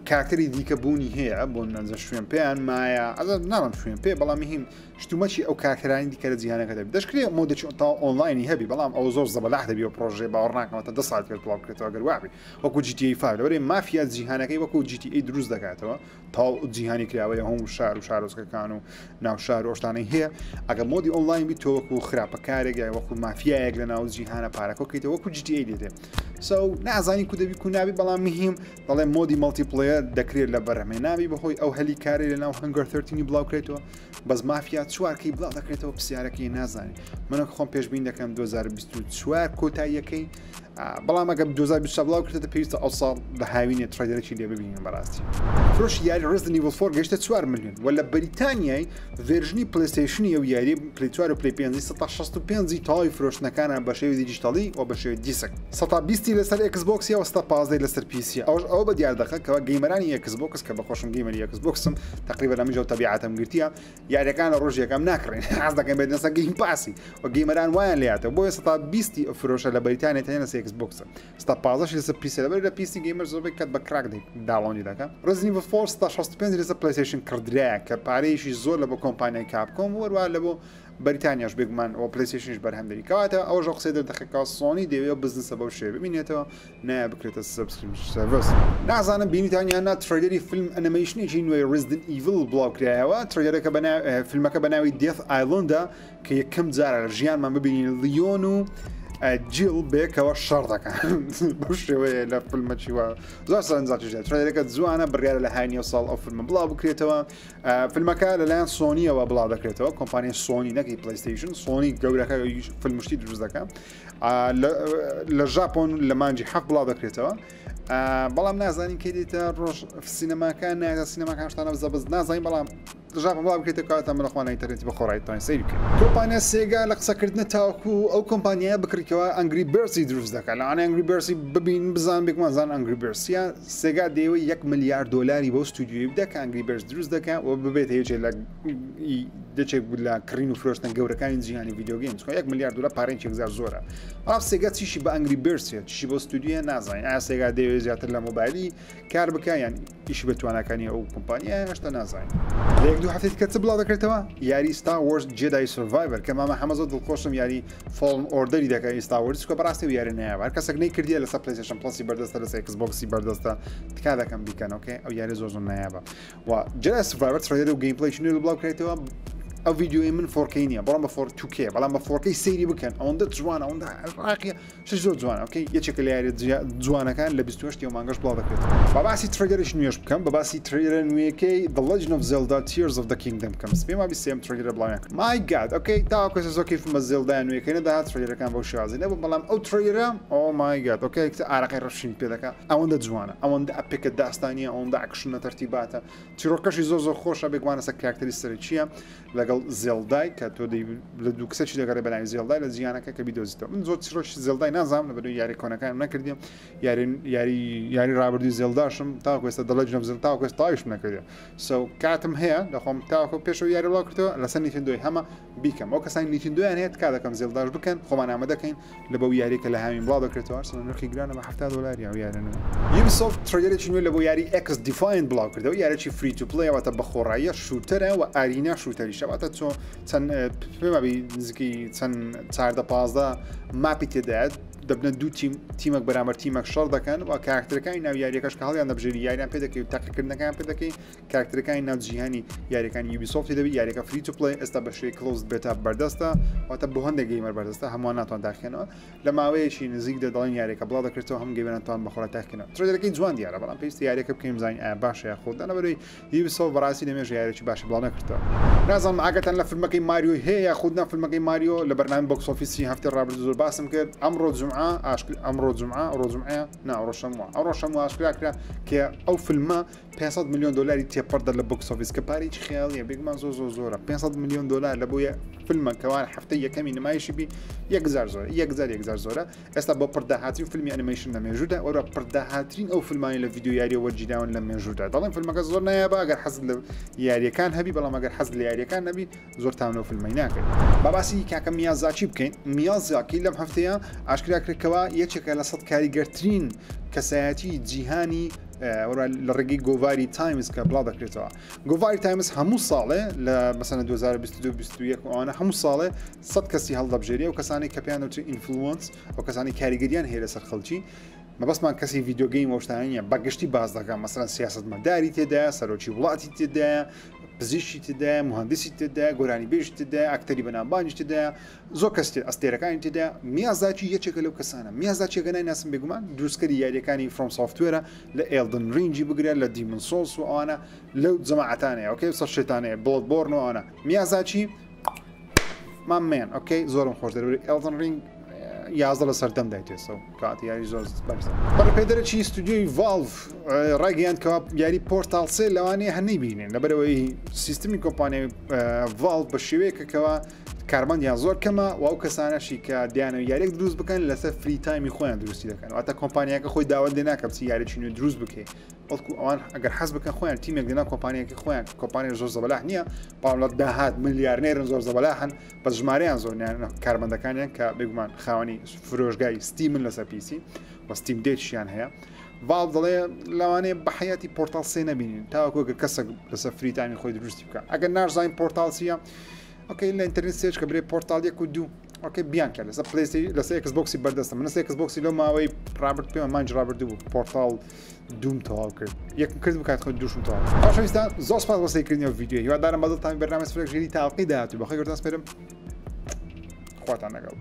کاکتەری دیکە بوونی هەیە بۆ نەنجە شوێن پێیان مایە ئەزە ناڵم شوێن پێ بەڵام هیم شتومەچی ئەو کاکرانی دیکە لە جیهانەکە دەبێت دەشکرێت مۆدەی تا ئۆنلاینی هەبی بەڵام ئەو زۆر زەبەلاح دەبی و پرۆژێ باوەڕ ناکەمەوە 10 ساعت کرد بڵاو بکرێتەوە گەر وابی وەکو GTA 5 لەبەرەی مافیا جیهانەکەی وەکو GTA دروست دەکاتەوە تا جیهانی کراوەیە هەموو شار و شارۆچکەکان و ناو شار و شتانەی هەیە ئەگە مۆدی ئۆنلاین بی تۆ وەکو خراپەکارێک یا وەکو مافیایەک لە ناو جیهانە پارەکەکەیتەوە وەکو GTA دێتێ نازانی کو دەبی کو نابی بەڵام مهم دەڵێ مۆدی مالتیپلەیەر دەکرێت لە بەرهەمێناوی بەهۆی ئەو هەلیکاری لە ناو هەنگەر 13 بڵاوکرێتەوە بەس مافیا چوارکەی بڵاو دەکرێتەوە پرسیارەکەی نازانین منە خۆم پێشبین دەکەم 2024 کۆتاییەکەی بەڵام ئەگە 2020 بڵاو کردێتە پێویستە ئەو ساڵ بە هاوینێ تڕایدەرێکی لێ ببینین بەڕاستی فرۆشی یاری Resident Evil 4 گەیشتە 4 ملیۆن و لە بەریتانیای ڤێرژنی پلەیستیشنی ئەو یاری پلەی 4 و پلەی 5 165 تەواوی فرۆشتنەکانە بە شێوەی دیجیتاڵی و بە شێوەی دیسک 120 لەسەر Xbox و 115 لەسەر PC ئەو بە دیار دەکات کەوا گەیمەرانی Xbox کە بەخۆشم گەیمەری Xboxم تقریبا لە منجە و تەبیعەتم گرتیە یاریەکان لە ڕۆژ یەکەم ناکڕین حەز دەکەم بێت لەسەر گەیم پاسی و گەیمەران وایان لێاتەوە بۆیە 120 فرۆشە لە بەریتانیا تەنیا لەسەر Xbox 115 لەسەر PC لەبەر لە PC گەیمەر زۆربەی کات بە کراک داڵۆنی دەکات Resident Evil 4 165 لەسەر PlayStation کردرایە کە پارەیەشی زۆر لە بۆ کۆمپانیای کاپکۆم وەروە لە بۆ بەریتانیاش بێگومان ئەو پلەیستیشنش بەرهەم دەری کەواتە ئەوە ژە قسەی دەردەخەکە سۆنی دەوێت بزنسە بەو شێ ببینێتەوە نایە بکرێتە سبسکریپشن سەرڤیس نازانم بینیتانیانە ترێلەری فیلم ئەنیمەیشنێکی نوێی Resident Evil بڵاوکرایەوە ترێلەرەکە فیلمەکە بە ناوی Death Island کە یەکەم جارە لە ژیانمان ببینین لیۆن و جیل بێکەوە شەڕ دەکەن بەو شێوەیە لە فیلمەکی وە زۆر سەرنجاتی ترێلەکە جوانە بڕیارە لە هاینیە ساڵ ئەو فیلمە بڵاو بکرێتەوە فیلمەکە لەلایەن سۆنیەوە بڵاو دەکرێتەوە کۆمپانیای سۆنی نەکەی پلیستیشن سۆنی گەورەکە فیلمشتی دروست دەکەن لە ژاپۆن لە مانجی حەق بڵاو دەکرێتەوە بەڵام نازانین کە دیتە ڕۆژ سینەماکان نایە سینەماکان شتانە بزەبز نازانین بەڵام ژاپۆن بڵاو بکرێتە کاتە مەلەخوانە ئینتەرنێتی بە خۆڕایتان سەیری بکەین کۆمپانیا سێگا لە قسەکردنە تاوەکو ئەو کۆمپانیایە بکڕیتەوە ئەنگری بێرسی دروست دەکات لەوانەیە ئەنگری بێرسی ببین بزان بێکمان زان ئەنگری بێرسیە سێگا دەیەوەی 1 ملیار دۆلاری بۆ ستودیۆی بدە کە ئەنگری بێرس دروست دەکات و ببێت هێچێ لە دەچێت لە کڕین و فرۆشتن گەورەکانی جیهانی ڤیدیۆ گەیمز 1 ملیار دلار پارەی چێکزار زۆرە بەڵام سێگا چیشی بە ئەنگری بێرسیە چی بۆ ستودیۆ نازانین ئایا سێگا دەیەوێت زیاتر لە مۆبایلی کار بکە یان ئیشی بە توانەکانی ئەو کۆمپانیایە هێشتا نازانین لە 1-2 هەفتەی کە چ بڵاو دەکرێتەوە یاری Star Wars Jedi Survivor کە مامە هەمە زۆر دڵخۆشم یاری Fallen Order دەکەی Star Wars کە بەڕاستی و یاری نایە هەر کەسێک نەیکردیە لەسەر PlayStation Plus بەردەستە لەسەر Xbox بەردەستە تکا دەکەم بیکەن ئۆکێ ئەو یاری زۆر نایابە و Jedi Survivor ترێلەر و گەیمپڵەی شنو بڵاو کردەوە ئەو ڤیدیۆی من 4K نییە بەڵام بە 2K بەڵام بە 4K سەیری بکەن ئەوەندە جوانە ئەوەندە ڕاقیە شش زۆر جوانە ئۆکەی یەکێکە لە یاری جوانەکان لە 28 مانگەش بڵاو دەکرێت بە باسی ترێلەرش نوێش بکەم بە باسی ترێلەر نوێیەکەی The Legend of Zelda Tears of the Kingdom بکەم سپێما بیسێم ترێلەر بڵاویان کرد My God ئۆکەی تاوەکو زۆر کەیفم بە زێلدا نوێیەکەی نەداهات ترێلەرەکان بەو شێوازی نەبوو بەڵام ئەو ترێلەرە Oh my God ئۆکەی ئارەقەی ڕەشین پێ دەکات ئەوەندە جوانە ئەوەندە ئەپێکە داستانیە ئەوەندە ئەکشنە تەرتیباتە چیرۆکەشی زۆر خۆشە بێگوانە سەر کاراکتەری سەرچیە لەگەڵ زێلدای کە تۆ لە دوو کسێکی دەگەڕێ بەناوی زێلدای لە جیهانەکە کە بیدۆزیتەوە من زۆر چیرۆکی زێلدای نازانم لەبەر یاری کۆنەکان نەکردیم یاری ڕابردووی زێلداشم تاوەکو ئێستا The Legend of Zelda تاوەکو ئێستا تاویشم نەکردێ کاتم هەیە دەخۆم تاوەکو پێشەوە یاری بڵاو کردەوە لەسەر نیتندۆی هەمە بیکەم ئەو کەسانی نیتندۆیان هەیە کا دەکەم زێلداش بکەن خۆمان ئامادە دەکەین لە بەو یاریکە لە هاوین بڵاو دەکرێتەوە نرخی گرانە بە $70 ئەو یارانە Ubisoft ترێلەرێکی نوێ لە بۆ یاری X Defiant بڵاو کردەوە یارێکی free to play واتە بە خۆڕاییە شوتەرە و ئارینا شوتەریشە واتە چۆن چەند پێمەبی نزیکی چەند 14-15 ماپی تێدایەت دەبنە دوو تیمەک بەرامبەر تیمەک شەڕ دەکەن و کاراکتەرەکانی ناو یاریەکەش کە هەڵیان دەبژێری یاریان پێ دەکەی و تاقیکردنەکان پێ دەکەی کاراکتەرەکانی ناو جیهانی یاریەکانی Ubisoft دەبی یاریەکە free to play ئێستا بە شێوەی closed beta بەردەستە واتە بۆ هەندێک گەیمەر بەردەستە هەمووان ناتوان داخێنەوە لە ماوەیەکی نزیک دەڵێن یاریەکە بڵاو دەکرێتەوە هەم گەیمەران توان بەخۆرە داخێنەوە ترێلەرەکەی جوان دیارە بەڵام پێویستی یاریەکە بکەین بزانین ئایا باشە یا خۆ دەنەبەرەوەی Ubisoft بەڕاستی دەمێژ یاریێکی باشی بڵاو نەکردەوە نازانم ئاگەتەن لە فیلمەکەی ماریۆ هەیە یا خودنا فیلمەکەی ماریۆ لە بەرنامەی بۆکس ئۆفیسی هەفتەی ڕابردوو زۆر باسم کرد ئەمڕۆ ئەمڕۆ شەموە ئاشکرا کرا کە ئەو فیلمە 500 میلیۆن دلاری تێپەردە لە بۆکس ئۆفیس کە پارێکی خیاڵیە بێگومان زۆرە 500 میلیۆن دلار لە بۆیە فیلمە کەوان هەفتەی یەکەمی نمایشی بی 1000 زۆرە ئێستا بۆ پرداهاترین فیلمی ئەنیمیشن لە مێژوودا ئەوە پرداهاترین ئەو فیلمانی لە ڤیدیۆ یاری وەرجیداون لە مێژوودا دەڵێن فیلمەکە زۆر نایابە ئەگەر حەزت لە یاریەکان هەبی بەڵام ئەگەر حەزت لە یاریەکان نەبی زۆر تاونە فیلمەی ناکەین باباسی کاکە میازاکی بکەین میازاکی لەم هەفتەیە ئاشکرا کردکەوە یەکێکە لە 100 کاریگەرترین کەسایەتی جیهانی لە ڕێگەی گۆڤاری تایمز کە بڵاو دەکرێتەوە گۆڤاری تایمز هەموو ساڵێ لە مەسەنە 2022 ئەوانە هەموو ساڵێ 100 کەسی هەڵدەبژێری و کەسانی کە پێیان وتر ئینفلوەنس ئەو کەسانی کاریگەریان هەیە لەسەر خەڵکی مەبەستمان کەسی ڤیدیۆ گەیم وەشتانە بەگشتی باز دەکەم مەسەرەن سیاسەتمەداری تێدایە سەرۆکی وڵاتی تێدایە پزیشکی تێدایە مهندسی تێدایە گۆرانی بێژی تێدایە ئاکتەری بەنامبانیش تێدایە زۆر کەس ئەستێرەکانی تێدایە میازاکی یەکێکە لەو کەسانە میازاکیەکە ناسم بێگومان دروستکەری یاریەکانی فڕۆم سۆفتوێرە لە ئێلدن رینجی بگرێت لە دیمن سۆلس و ئەوانە لەو جەماعەتانەیە ئۆکەی سەر شێتانەیە بڵۆدبۆرن و ئەوانە میازاکی مامێن ئۆکەی زۆرم خۆش دەبێت ئێلدن رینگ 11 لە سەردەم دایتێسە و کاتی یاری زۆر بەرزە بەڕپێدەرەی ستودیۆی ڤالڤ ڕاگەیاندکەوە یاری پۆرتال 3 لەوانەیە هەر نەیبینێن لەبەرەوەی سیستمی کۆمپانیای ڤالڤ بە شێوەیەکەوە کارمەندیان زۆر کەمە و ئەو کەسانەشی کە دیانەوە یاریێک دروست بکەن لەسەر فری تایمی خۆیان دروستی دەکەن واتە کۆمپانیاکە خۆی داوت لێ ناکە بچی یاریی نوێ دروست بکەیت بەڵکو ئەوان ئەگەر حەز بکەن خۆیان تیمێک دێنا کۆمپانیەکە خۆیان کۆمپانیای زۆر زەبەلاح نییە باڵ لە داهات ملیارنێرن زۆر زەبەلاحن بە ژمارەیان زۆرنیان کارمەندەکانیان کە بێگومان خاوەنی فرۆشگای ستیمن لەسەر پیسی و ستیم دێتشیان هەیە ڤالڤ دەڵێ لەوانەیە بە حەیاتی پۆرتال 3 نەبینین تاوەکو کەسێک لەسەر فری تایمی خۆی دروستی بکە ئەگەر نازانین پۆرتال چییە ئۆکەی لە ئینتەرنێت سێرچ کە برێ پۆرتال 1 و 2 ئۆکەی بیان کرد لەسەر پلەیستیشن لەسەر ئەکسبۆکسی بەردەستە من لەسەر ئەکسبۆکسی لەو ماوەی ڕابرد پێمە مانج ڕابردوو بوو پۆرتال دوم تەواو کرد یەکم کرد بکات خۆی دووشم تەواو باشەویستان زۆر سپاس بۆ سەیرکردنەوە ڤیدیۆ هیوادارم بەدڵتان بەرنامە سفرێک ژێری تاقی داهاتوو بەخێر گەورتان سپێرم خواتان لەگەڵ